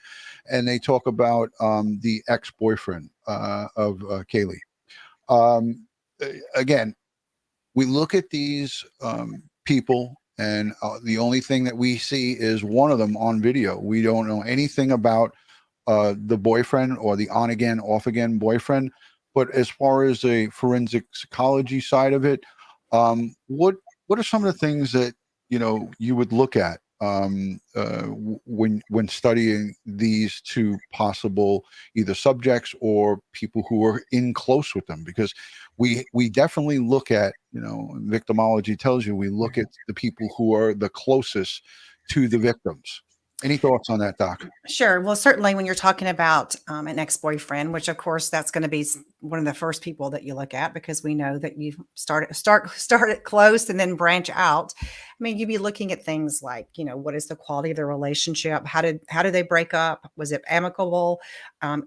And they talk about the ex-boyfriend of Kaylee. Again, we look at these people, and the only thing that we see is one of them on video. We don't know anything about the boyfriend or the on-again, off-again boyfriend. But as far as the forensic psychology side of it, what are some of the things that you would look at when studying these two possible either subjects or people who are in close with them? Because we definitely look at, victimology tells you we look at the people who are the closest to the victims. Any thoughts on that, Doc? Sure. Well, certainly when you're talking about an ex-boyfriend, which of course that's going to be one of the first people that you look at, because we know that you start it close and then branch out. I mean, you'd be looking at things like, what is the quality of the relationship? How did they break up? Was it amicable?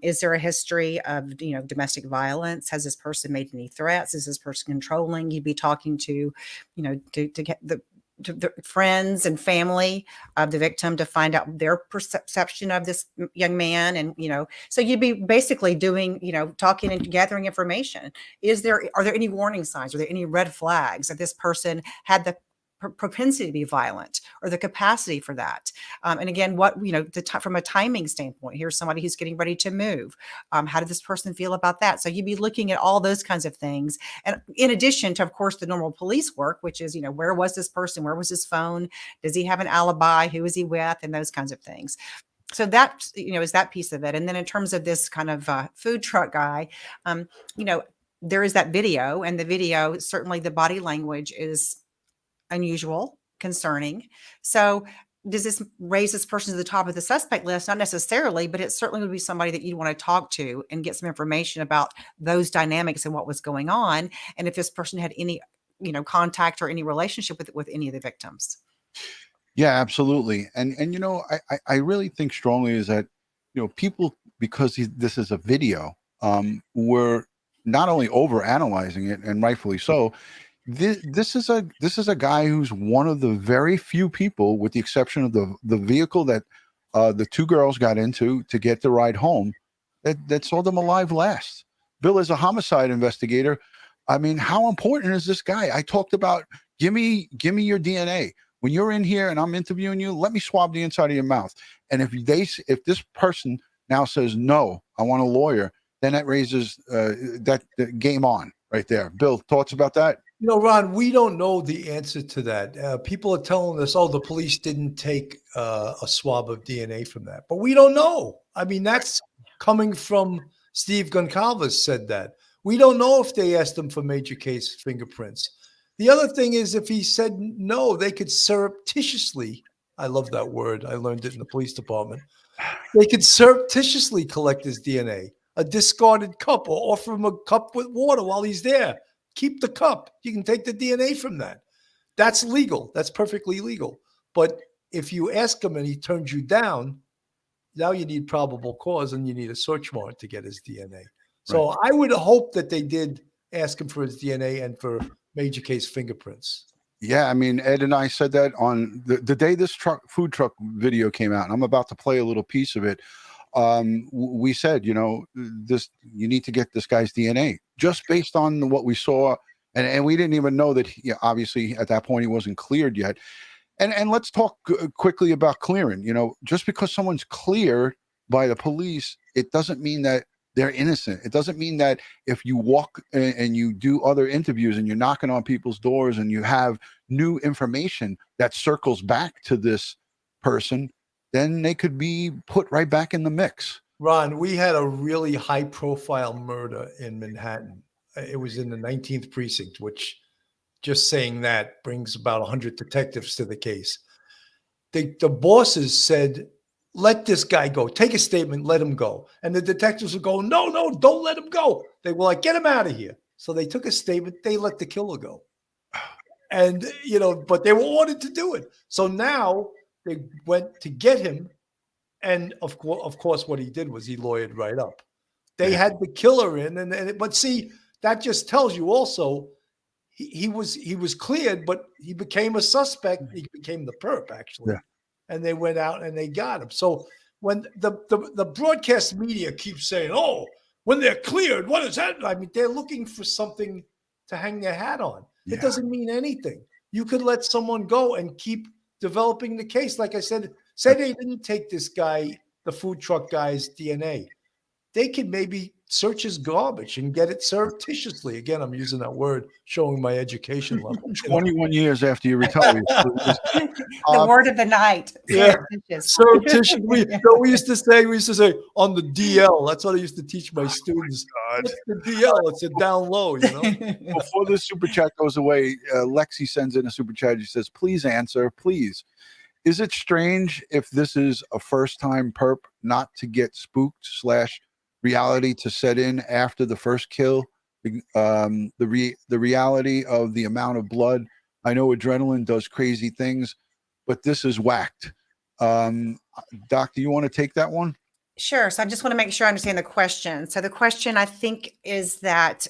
Is there a history of domestic violence? Has this person made any threats? Is this person controlling? You'd be talking to get the friends and family of the victim to find out their perception of this young man. And, so you'd be basically doing, talking and gathering information. Are there any warning signs? Are there any red flags that this person had the propensity to be violent or the capacity for that? And again, what, from a timing standpoint, here's somebody who's getting ready to move. How did this person feel about that? So you'd be looking at all those kinds of things. And in addition to, of course, the normal police work, which is, where was this person? Where was his phone? Does he have an alibi? Who is he with? And those kinds of things. So that, is that piece of it. And then in terms of this kind of food truck guy, there is that video, and the video, certainly the body language is unusual, concerning. So does this raise this person to the top of the suspect list? Not necessarily, but it certainly would be somebody that you'd want to talk to and get some information about those dynamics and what was going on. And if this person had any, contact or any relationship with any of the victims. Yeah, absolutely. And I really think strongly is that, people, because this is a video, we're not only over analyzing it, and rightfully so. This is a guy who's one of the very few people, with the exception of the vehicle that the two girls got into to get the ride home, that saw them alive last. Bill, as a homicide investigator, I mean, how important is this guy? I talked about give me your DNA. When you're in here and I'm interviewing you, let me swab the inside of your mouth. And if this person now says no, I want a lawyer, then that raises that game on right there. Bill, thoughts about that? You know, Ron, we don't know the answer to that. People are telling us, oh, the police didn't take a swab of DNA from that. But we don't know. I mean, that's coming from Steve Goncalves said that. We don't know if they asked him for major case fingerprints. The other thing is, if he said no, they could surreptitiously, I love that word, I learned it in the police department, they could surreptitiously collect his DNA, a discarded cup, or offer him a cup with water while he's there. Keep the cup. You can take the DNA from that. That's legal. That's perfectly legal. But if you ask him and he turns you down, now you need probable cause and you need a search warrant to get his DNA. So right. I would hope that they did ask him for his DNA and for major case fingerprints. Yeah, I mean, Ed and I said that on the day this food truck video came out, and I'm about to play a little piece of it. We said, you need to get this guy's DNA just based on what we saw. And we didn't even know that obviously at that point he wasn't cleared yet. And let's talk quickly about clearing. Just because someone's cleared by the police, it doesn't mean that they're innocent. It doesn't mean that if you walk and you do other interviews and you're knocking on people's doors and you have new information that circles back to this person, then they could be put right back in the mix. Ron, we had a really high-profile murder in Manhattan. It was in the 19th precinct, which just saying that brings about 100 detectives to the case. The bosses said, let this guy go. Take a statement, let him go. And the detectives would go, no, don't let him go. They were like, get him out of here. So they took a statement. They let the killer go. And, but they were ordered to do it. So now they went to get him. And of course, what he did was he lawyered right up. They had the killer in. But see, that just tells you also he was cleared, but he became a suspect. He became the perp, actually. Yeah. And they went out and they got him. So when the broadcast media keeps saying, oh, when they're cleared, what is that? I mean, they're looking for something to hang their hat on. Yeah. It doesn't mean anything. You could let someone go and keep developing the case. Like I said, say they didn't take this guy, the food truck guy's DNA. They could maybe search his garbage and get it surreptitiously. Again, I'm using that word, showing my education level. 21 years after you retired. The word of the night. Yeah. Surreptitious. We used to say on the DL. That's what I used to teach my students. What's the DL? It's a down low, Before the super chat goes away, Lexi sends in a super chat. She says, please answer, please. Is it strange if this is a first-time perp not to get spooked / reality to set in after the first kill? The reality of the amount of blood. I know adrenaline does crazy things, but this is whacked. Doc, do you want to take that one? Sure. So I just want to make sure I understand the question. So the question, I think, is that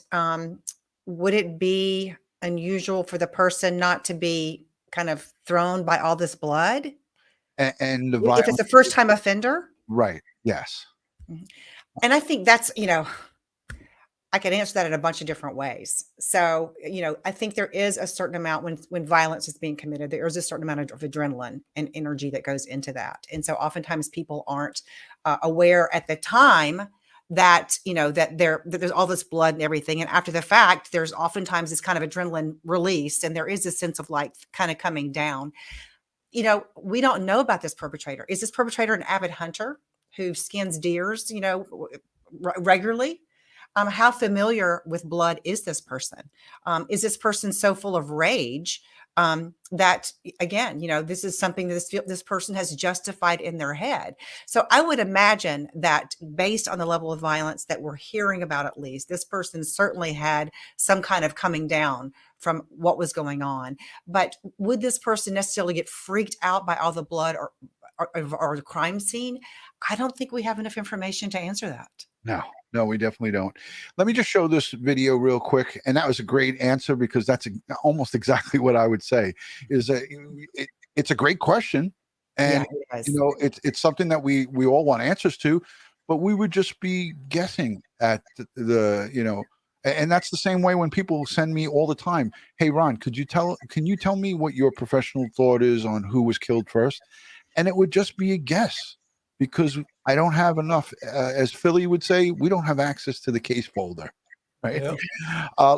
would it be unusual for the person not to be kind of thrown by all this blood? And the if it's a first-time offender? Right. Yes. And I think that's, I can answer that in a bunch of different ways. So, I think there is a certain amount when violence is being committed, there is a certain amount of adrenaline and energy that goes into that. And so oftentimes people aren't aware at the time that, that there's all this blood and everything. And after the fact, there's oftentimes this kind of adrenaline release, and there is a sense of kind of coming down. We don't know about this perpetrator. Is this perpetrator an avid hunter who skins deers, regularly? How familiar with blood is this person? Is this person so full of rage that, again, this is something that this person has justified in their head? So I would imagine that based on the level of violence that we're hearing about, at least, this person certainly had some kind of coming down from what was going on. But would this person necessarily get freaked out by all the blood? Or or the crime scene, I don't think we have enough information to answer that. No, we definitely don't. Let me just show this video real quick. And that was a great answer, because that's almost exactly what I would say. Is that it's a great question, and it's something that we all want answers to, but we would just be guessing at and that's the same way when people send me all the time, hey Ron, can you tell me what your professional thought is on who was killed first? And it would just be a guess, because I don't have enough, as Philly would say, we don't have access to the case folder. Right. Yep.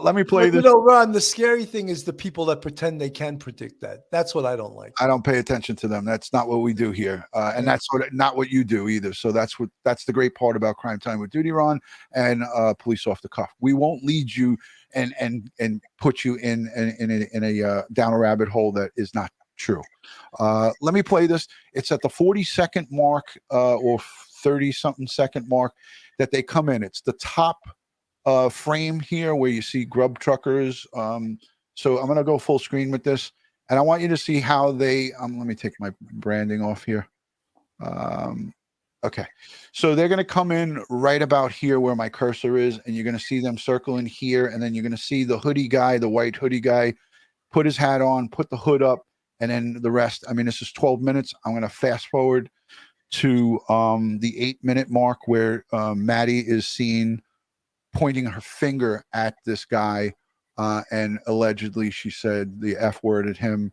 Let me play this. Ron, the scary thing is the people that pretend they can predict that. That's what I don't like. I don't pay attention to them. That's not what we do here. And that's not what you do either. So that's the great part about Crime Time with DutyRon and Police Off the Cuff. We won't lead you and put you in a down a rabbit hole that is not true. Let me play this. It's at the 40-second mark or 30-something second mark that they come in. It's the top frame here where you see grub truckers. So I'm going to go full screen with this, and I want you to see how they let me take my branding off here. Okay, so they're going to come in right about here where my cursor is, and you're going to see them circling here, and then you're going to see the hoodie guy, the white hoodie guy, put his hat on, put the hood up, and then the rest. I mean, this is 12 minutes. I'm going to fast forward to the 8-minute mark where Maddie is seen pointing her finger at this guy, and allegedly she said the F word at him.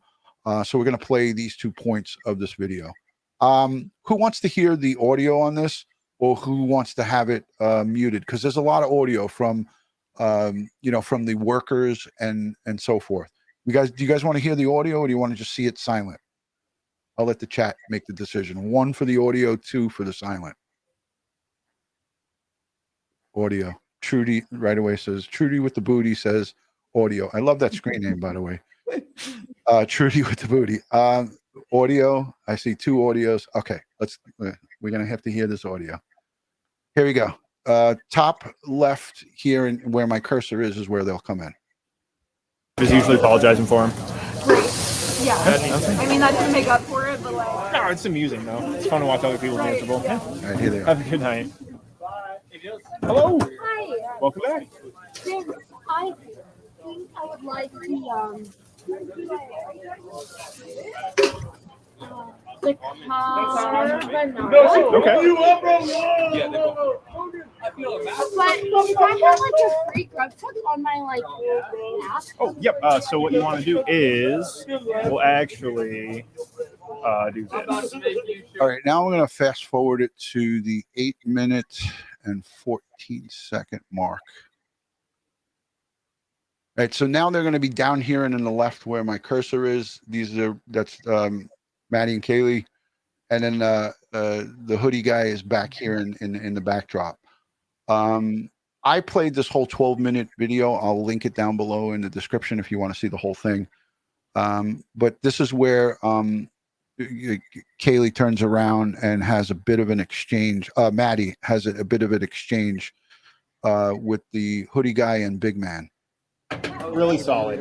So we're going to play these 2 points of this video. Who wants to hear the audio on this, or who wants to have it muted? Because there's a lot of audio from from the workers and so forth. Do you guys want to hear the audio, or do you want to just see it silent? I'll let the chat make the decision. 1 for the audio, 2 for the silent. Audio. Trudy right away says, Trudy with the booty says audio. I love that screen name, by the way. Trudy with the booty. Audio. I see 2 audios. Okay, we're going to have to hear this audio. Here we go. Top left here, and where my cursor is where they'll come in. Just usually apologizing for him. Yeah. I mean, that doesn't make up for it, but like. No, it's amusing though. It's fun to watch other people miserable. Yeah. All right, here they are. Have a good night. Hello. Hi. Welcome back. I think I would like the car banana. Okay. But if I have like a free grub tug on my app. Oh, yep. So what you want to do is we'll actually do this. All right, now we're going to fast forward it to the 8-minute and 14-second mark. All right, so now they're going to be down here and in the left where my cursor is. That's Maddie and Kaylee, and then the hoodie guy is back here in the backdrop. I played this whole 12-minute video. I'll link it down below in the description if you want to see the whole thing. But this is where Kaylee turns around and has a bit of an exchange. Maddie has a bit of an exchange with the hoodie guy and big man. Really solid.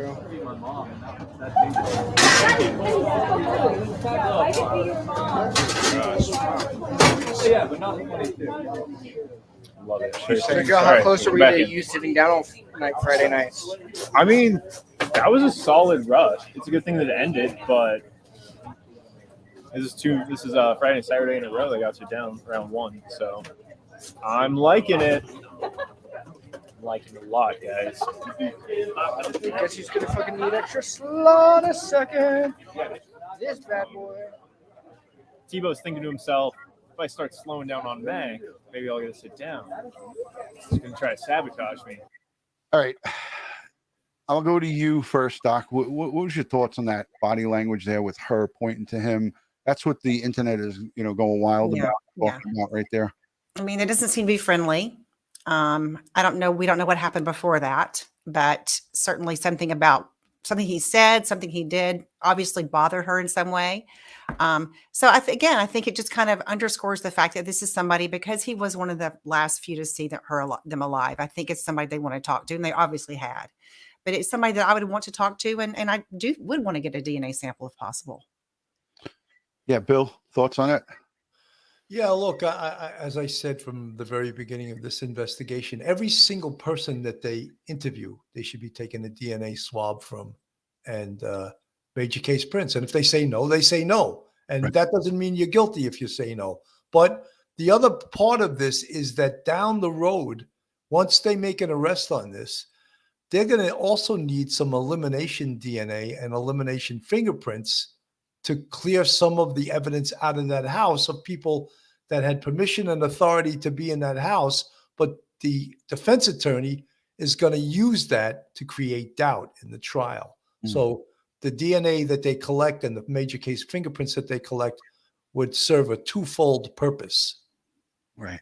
Yeah, but not 22. Love it. How close are we to you sitting down on Friday nights? I mean, that was a solid rush. It's a good thing that it ended, but this is Friday and Saturday in a row that got you down round 1. So I'm liking it. I'm liking it a lot, guys. I guess he's gonna fucking need extra slot a second. This bad boy. Tebow's thinking to himself, if I start slowing down on Meg, maybe I'll get to sit down. He's going to try to sabotage me. All right. I'll go to you first, Doc. What was your thoughts on that body language there with her pointing to him? That's what the internet is, going wild about, talking about right there. I mean, it doesn't seem to be friendly. I don't know. We don't know what happened before that, but certainly something he said, something he did obviously bothered her in some way. So I think it just kind of underscores the fact that this is somebody, because he was one of the last few to see them alive. I think it's somebody they want to talk to, and they obviously had, but it's somebody that I would want to talk to. And I would want to get a DNA sample if possible. Yeah, Bill, thoughts on it? Yeah, look, as I said from the very beginning of this investigation, every single person that they interview, they should be taking a DNA swab from and major case prints. And if they say no, they say no. And Right. that doesn't mean you're guilty if you say no. But the other part of this is that down the road, once they make an arrest on this, they're going to also need some elimination DNA and elimination fingerprints to clear some of the evidence out of that house of people that had permission and authority to be in that house. But the defense attorney is going to use that to create doubt in the trial. So the DNA that they collect and the major case fingerprints that they collect would serve a twofold purpose. Right.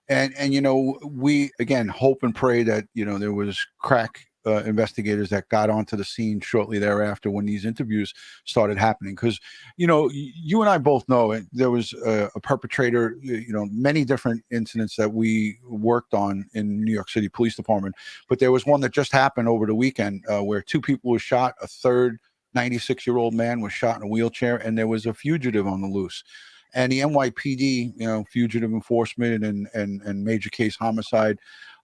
And you know, we again hope and pray that, you know, there was crack investigators that got onto the scene shortly thereafter when these interviews started happening, because, you know, you and I both know there was a perpetrator, you know, many different incidents that we worked on in New York City Police Department, but there was one that just happened over the weekend where 2 people were shot, a third 96-year-old man was shot in a wheelchair, and there was a fugitive on the loose. And the NYPD, you know, fugitive enforcement and major case homicide,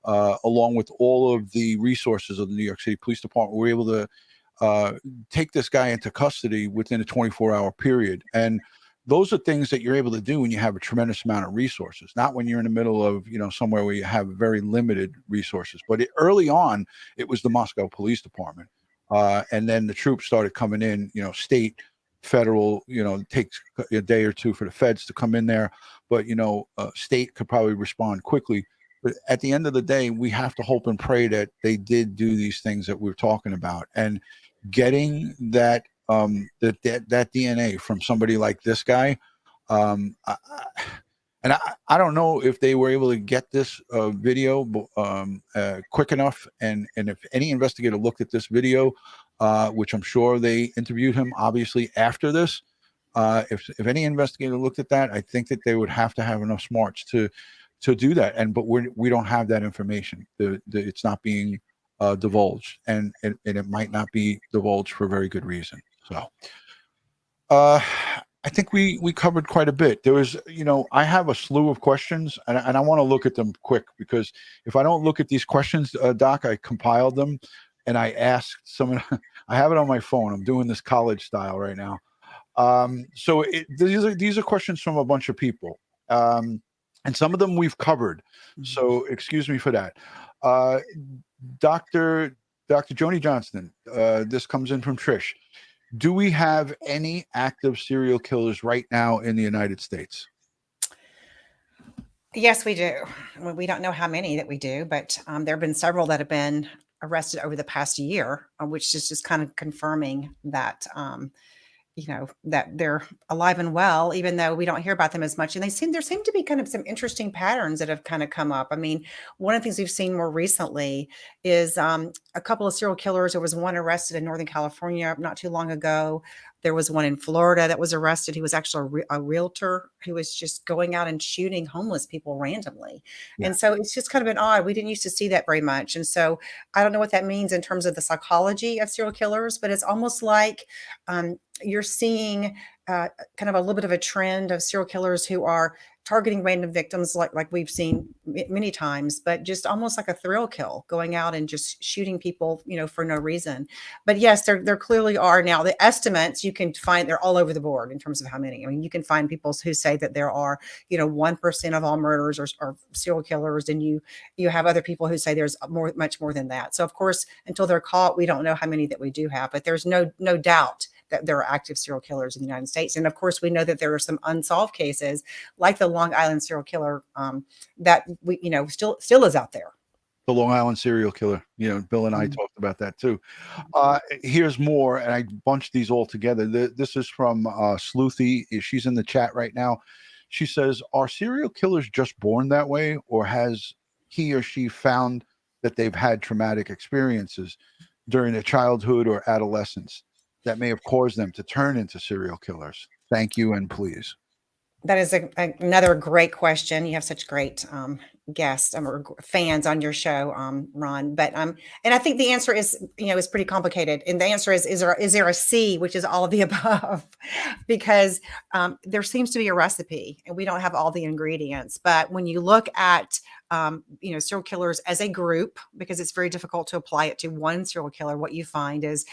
along with all of the resources of the New York City Police Department, were able to take this guy into custody within a 24-hour period. And those are things that you're able to do when you have a tremendous amount of resources, not when you're in the middle of, you know, somewhere where you have very limited resources. But early on, it was the Moscow Police Department. And then the troops started coming in, you know, state, federal, you know, it takes a day or two for the feds to come in there, but, you know, state could probably respond quickly. But at the end of the day, we have to hope and pray that they did do these things that we're talking about, and getting that that DNA from somebody like this guy. I don't know if they were able to get this video quick enough, and if any investigator looked at this video, which I'm sure they interviewed him obviously after this. If any investigator looked at that, I think that they would have to have enough smarts to do that. But we don't have that information. It's not being divulged, and it might not be divulged for a very good reason. So I think we covered quite a bit. There was, you know, I have a slew of questions, and I want to look at them quick, because if I don't look at these questions, Doc, I compiled them and I asked someone. I have it on my phone. I'm doing this college style right now. So these are questions from a bunch of people, and some of them we've covered. So excuse me for that. Dr. Joni Johnston, this comes in from Trish. Do we have any active serial killers right now in the United States? Yes, we do. Well, we don't know how many that we do, but there have been several that have been arrested over the past year, which is just kind of confirming that, you know, that they're alive and well, even though we don't hear about them as much. And there seem to be kind of some interesting patterns that have kind of come up. I mean, one of the things we've seen more recently is a couple of serial killers. There was one arrested in Northern California not too long ago. There was one in Florida that was arrested. He was actually a realtor who was just going out and shooting homeless people randomly. Yeah. And so it's just kind of been odd. We didn't used to see that very much. And so I don't know what that means in terms of the psychology of serial killers, but it's almost like you're seeing kind of a little bit of a trend of serial killers who are targeting random victims like we've seen many times, but just almost like a thrill kill, going out and just shooting people, you know, for no reason. But yes, there clearly are now. The estimates you can find, they're all over the board in terms of how many. I mean, you can find people who say that there are, you know, 1% of all murders are serial killers, and you have other people who say there's much more than that. So of course, until they're caught, we don't know how many that we do have, but there's no doubt that there are active serial killers in the United States. And of course, we know that there are some unsolved cases like the Long Island serial killer that we, you know, still is out there. The Long Island serial killer. You know, Bill and I talked about that too. Here's more, and I bunched these all together. This is from Sleuthy. She's in the chat right now. She says, are serial killers just born that way, or has he or she found that they've had traumatic experiences during their childhood or adolescence that may have caused them to turn into serial killers? Thank you, and please. That is another great question. You have such great guests or fans on your show, Ron. But and I think the answer is, is pretty complicated. And the answer is there a C, which is all of the above, because there seems to be a recipe, and we don't have all the ingredients. But when you look at serial killers as a group, because it's very difficult to apply it to one serial killer, what you find is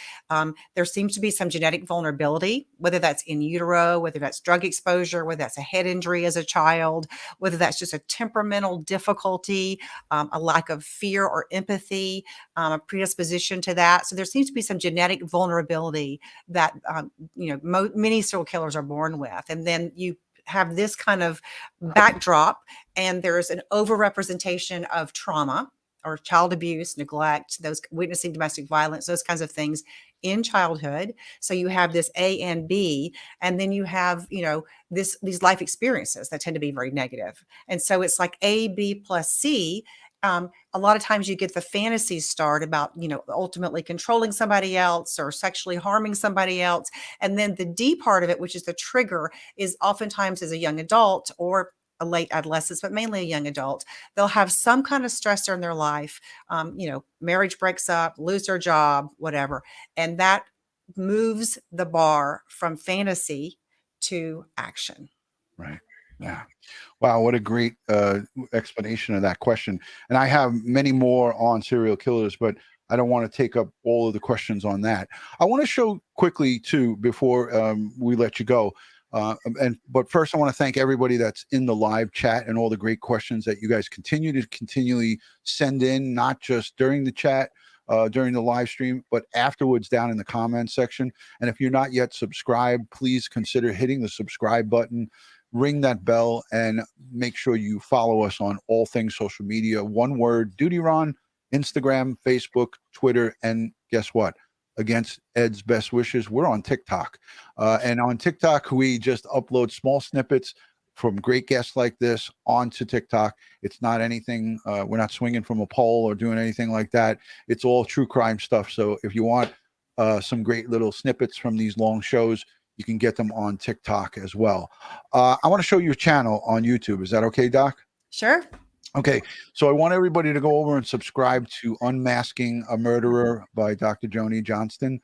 there seems to be some genetic vulnerability, whether that's in utero, whether that's drug exposure, whether that's a head injury as a child, whether that's just a temperamental difficulty, a lack of fear or empathy, a predisposition to that. So there seems to be some genetic vulnerability that many serial killers are born with, and then you have this kind of backdrop, and there's an overrepresentation of trauma or child abuse, neglect, those witnessing domestic violence, those kinds of things in childhood. So you have this A and B, and then you have, these life experiences that tend to be very negative. And so it's like A, B plus C. A lot of times you get the fantasies start about, ultimately controlling somebody else or sexually harming somebody else. And then the D part of it, which is the trigger, is oftentimes as a young adult or a late adolescence, but mainly a young adult, they'll have some kind of stressor in their life. Marriage breaks up, lose their job, whatever. And that moves the bar from fantasy to action. Right. Yeah. Wow. What a great explanation of that question. And I have many more on serial killers, but I don't want to take up all of the questions on that. I want to show quickly too, before we let you go. But first I want to thank everybody that's in the live chat and all the great questions that you guys continually send in, not just during the chat, during the live stream, but afterwards down in the comments section. And if you're not yet subscribed, please consider hitting the subscribe button, ring that bell, and make sure you follow us on all things social media. One word, DutyRon, Instagram, Facebook, Twitter, and guess what? Against Ed's best wishes, we're on TikTok. And on TikTok, we just upload small snippets from great guests like this onto TikTok. It's not anything, we're not swinging from a pole or doing anything like that. It's all true crime stuff. So if you want some great little snippets from these long shows, you can get them on TikTok as well. I want to show you a channel on YouTube. Is that okay, Doc? Sure. Okay, so I want everybody to go over and subscribe to Unmasking a Murderer by Dr. Joni Johnston.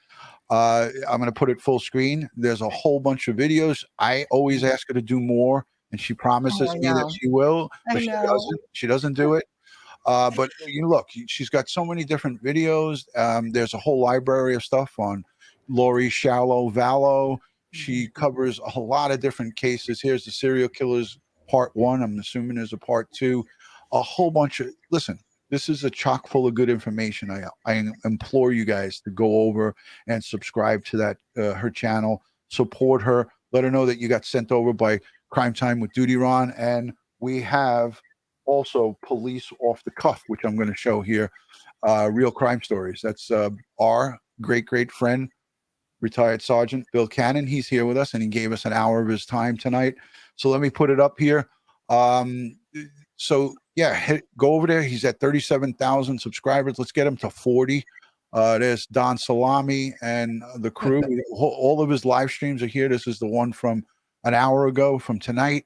I'm going to put it full screen. There's a whole bunch of videos. I always ask her to do more, and she promises me that she will, but she doesn't. She doesn't do it. But you look, she's got so many different videos. There's a whole library of stuff on Lori Shallow Vallow. She covers a lot of different cases. Here's the serial killers part 1. I'm assuming there's a part 2. A whole bunch of, listen, this is a chock full of good information. I implore you guys to go over and subscribe to that her channel, support her, let her know that you got sent over by Crime Time with DutyRon. And we have also Police Off the Cuff, which I'm going to show here, Real Crime Stories. That's our great friend, retired Sergeant Bill Cannon. He's here with us, and he gave us an hour of his time tonight. So let me put it up here. So yeah, go over there. He's at 37,000 subscribers. Let's get him to 40. There's Don Salami and the crew. All of his live streams are here. This is the one from an hour ago from tonight.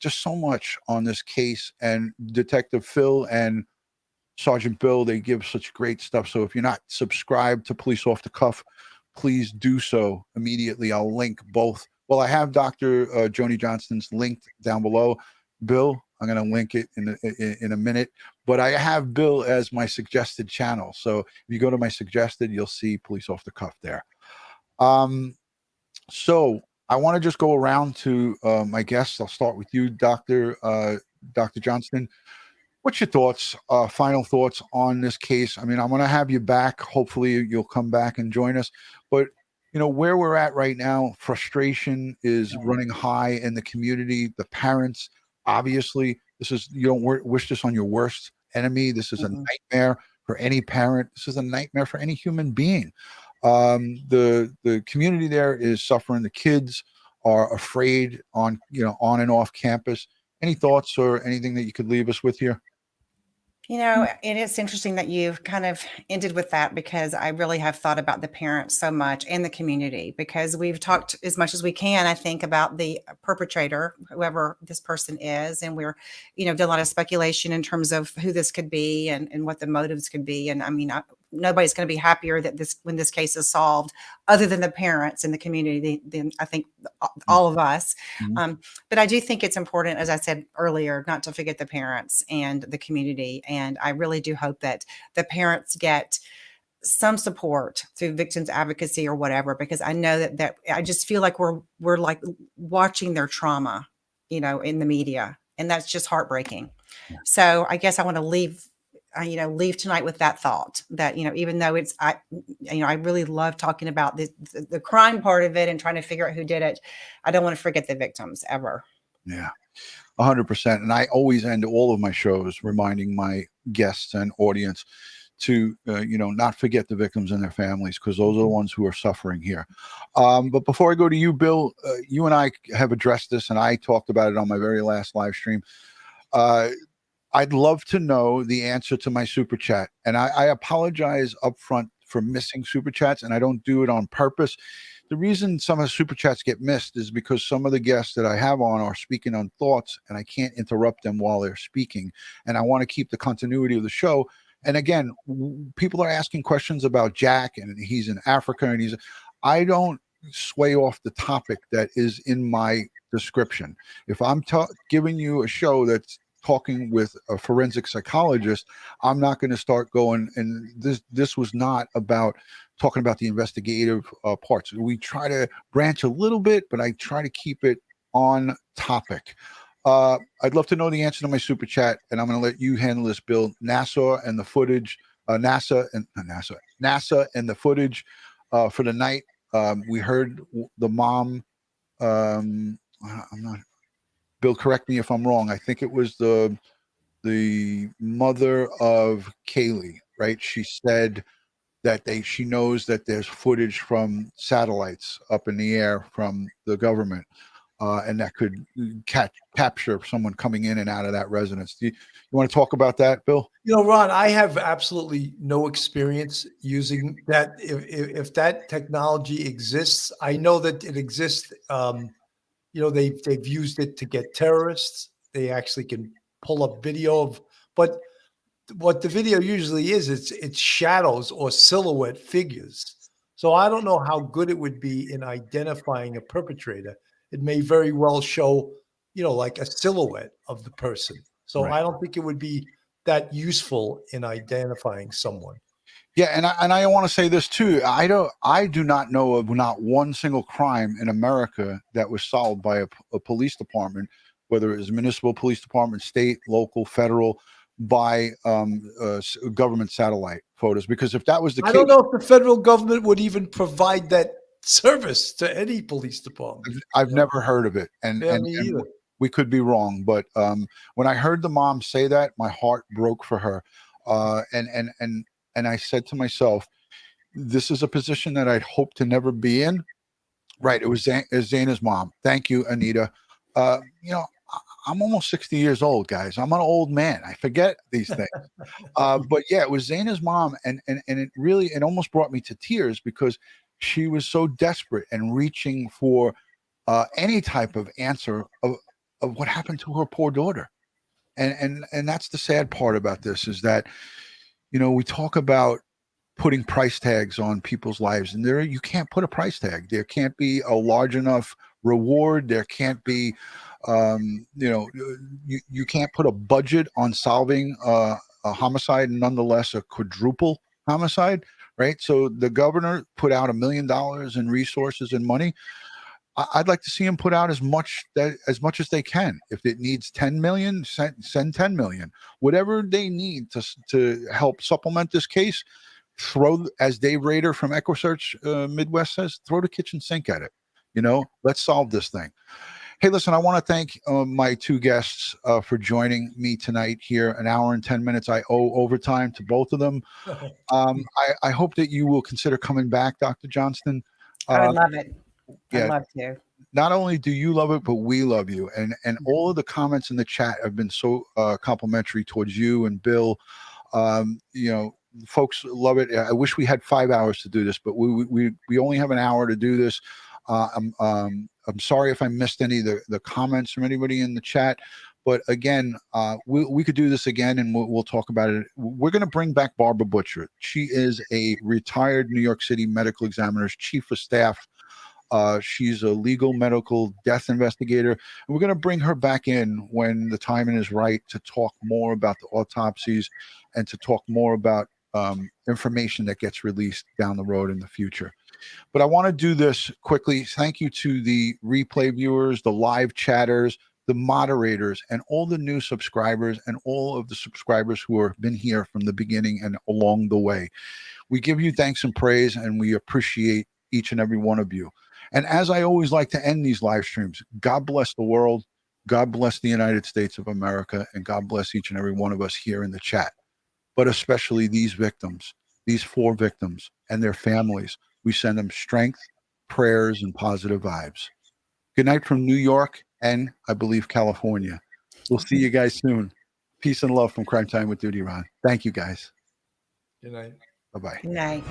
Just so much on this case, and Detective Phil and Sergeant Bill, they give such great stuff. So if you're not subscribed to Police Off the Cuff, please do so immediately. I'll link both. Well, I have Dr. Joni Johnston's linked down below. Bill, I'm going to link it in a minute, but I have Bill as my suggested channel. So if you go to my suggested, you'll see Police Off the Cuff there. So I want to just go around to my guests. I'll start with you, Dr. Johnston. What's your thoughts, final thoughts on this case? I mean, I'm going to have you back. Hopefully you'll come back and join us. But, where we're at right now, frustration is running high in the community. The parents, obviously, you don't wish this on your worst enemy. This is a nightmare for any parent. This is a nightmare for any human being. The community there is suffering. The kids are afraid on and off campus. Any thoughts or anything that you could leave us with here? You know, and it's interesting that you've kind of ended with that, because I really have thought about the parents so much and the community, because we've talked as much as we can, I think, about the perpetrator, whoever this person is. And we're, done a lot of speculation in terms of who this could be and what the motives could be. And I mean, nobody's going to be happier that when this case is solved, other than the parents and the community, than I think all of us. But I do think it's important, as I said earlier, not to forget the parents and the community. And I really do hope that the parents get some support through victims advocacy or whatever, because I know that I just feel like we're like watching their trauma, in the media, and that's just heartbreaking. So I guess I want to leave tonight with that thought that, even though I really love talking about the crime part of it and trying to figure out who did it, I don't want to forget the victims ever. Yeah, 100%. And I always end all of my shows reminding my guests and audience to, not forget the victims and their families, because those are the ones who are suffering here. But before I go to you, Bill, you and I have addressed this, and I talked about it on my very last live stream. I'd love to know the answer to my super chat. And I apologize up front for missing super chats, and I don't do it on purpose. The reason some of the super chats get missed is because some of the guests that I have on are speaking on thoughts, and I can't interrupt them while they're speaking. And I want to keep the continuity of the show. And again, people are asking questions about Jack, and he's in Africa, and I don't sway off the topic that is in my description. If I'm giving you a show that's talking with a forensic psychologist, I'm not going to start going, and this was not about talking about the investigative parts. We try to branch a little bit, but I try to keep it on topic. I'd love to know the answer to my super chat, and I'm going to let you handle this, Bill. NASA and the footage, NASA and the footage for the night. We heard the mom. I'm not. Bill, correct me if I'm wrong. I think it was the mother of Kaylee, right? She said that she knows that there's footage from satellites up in the air from the government, and that could capture someone coming in and out of that residence. You want to talk about that, Bill? Ron, I have absolutely no experience using that. If that technology exists, I know that it exists. They've used it to get terrorists. They actually can pull up video but what the video usually is, it's shadows or silhouette figures. So I don't know how good it would be in identifying a perpetrator. It may very well show, like a silhouette of the person. So right. I don't think it would be that useful in identifying someone. Yeah, and I want to say this too. I do not know of not one single crime in America that was solved by a police department, whether it was municipal police department, state, local, federal, by government satellite photos. Because if that was the case, I don't know if the federal government would even provide that service to any police department. I've never heard of it, and we could be wrong. But when I heard the mom say that, my heart broke for her, and I said to myself, this is a position that I'd hope to never be in. Right. It was Xana's mom. Thank you, Anita. I'm almost 60 years old, guys. I'm an old man. I forget these things. But yeah, it was Xana's mom. And it almost brought me to tears, because she was so desperate and reaching for any type of answer of what happened to her poor daughter. And that's the sad part about this, is that, we talk about putting price tags on people's lives, and you can't put a price tag. There can't be a large enough reward. There can't be, you can't put a budget on solving a homicide, and nonetheless a quadruple homicide, right? So the governor put out $1 million in resources and money. I'd like to see him put out as much as they can. If it needs 10 million, send 10 million. Whatever they need to help supplement this case, throw, as Dave Rader from EquiSearch Midwest says, throw the kitchen sink at it. Let's solve this thing. Hey, listen, I want to thank my two guests for joining me tonight here. 1 hour and 10 minutes. I owe overtime to both of them. I hope that you will consider coming back, Dr. Johnston. I would love it. Yeah, I'd love to. not only do you love it, but we love you. And all of the comments in the chat have been so complimentary towards you and Bill. You know, folks love it. I wish we had 5 hours to do this, but we only have an hour to do this. I'm sorry if I missed any of the comments from anybody in the chat. But again, we could do this again, and we'll talk about it. We're going to bring back Barbara Butcher. She is a retired New York City medical examiner's chief of staff. She's a legal medical death investigator. And we're going to bring her back in when the timing is right to talk more about the autopsies and to talk more about information that gets released down the road in the future. But I want to do this quickly. Thank you to the replay viewers, the live chatters, the moderators, and all the new subscribers, and all of the subscribers who have been here from the beginning and along the way. We give you thanks and praise, and we appreciate each and every one of you. And as I always like to end these live streams, God bless the world, God bless the United States of America, and God bless each and every one of us here in the chat, but especially these victims, these 4 victims and their families. We send them strength, prayers, and positive vibes. Good night from New York and, I believe, California. We'll see you guys soon. Peace and love from Crime Time with DutyRon. Thank you, guys. Good night. Bye-bye. Good night.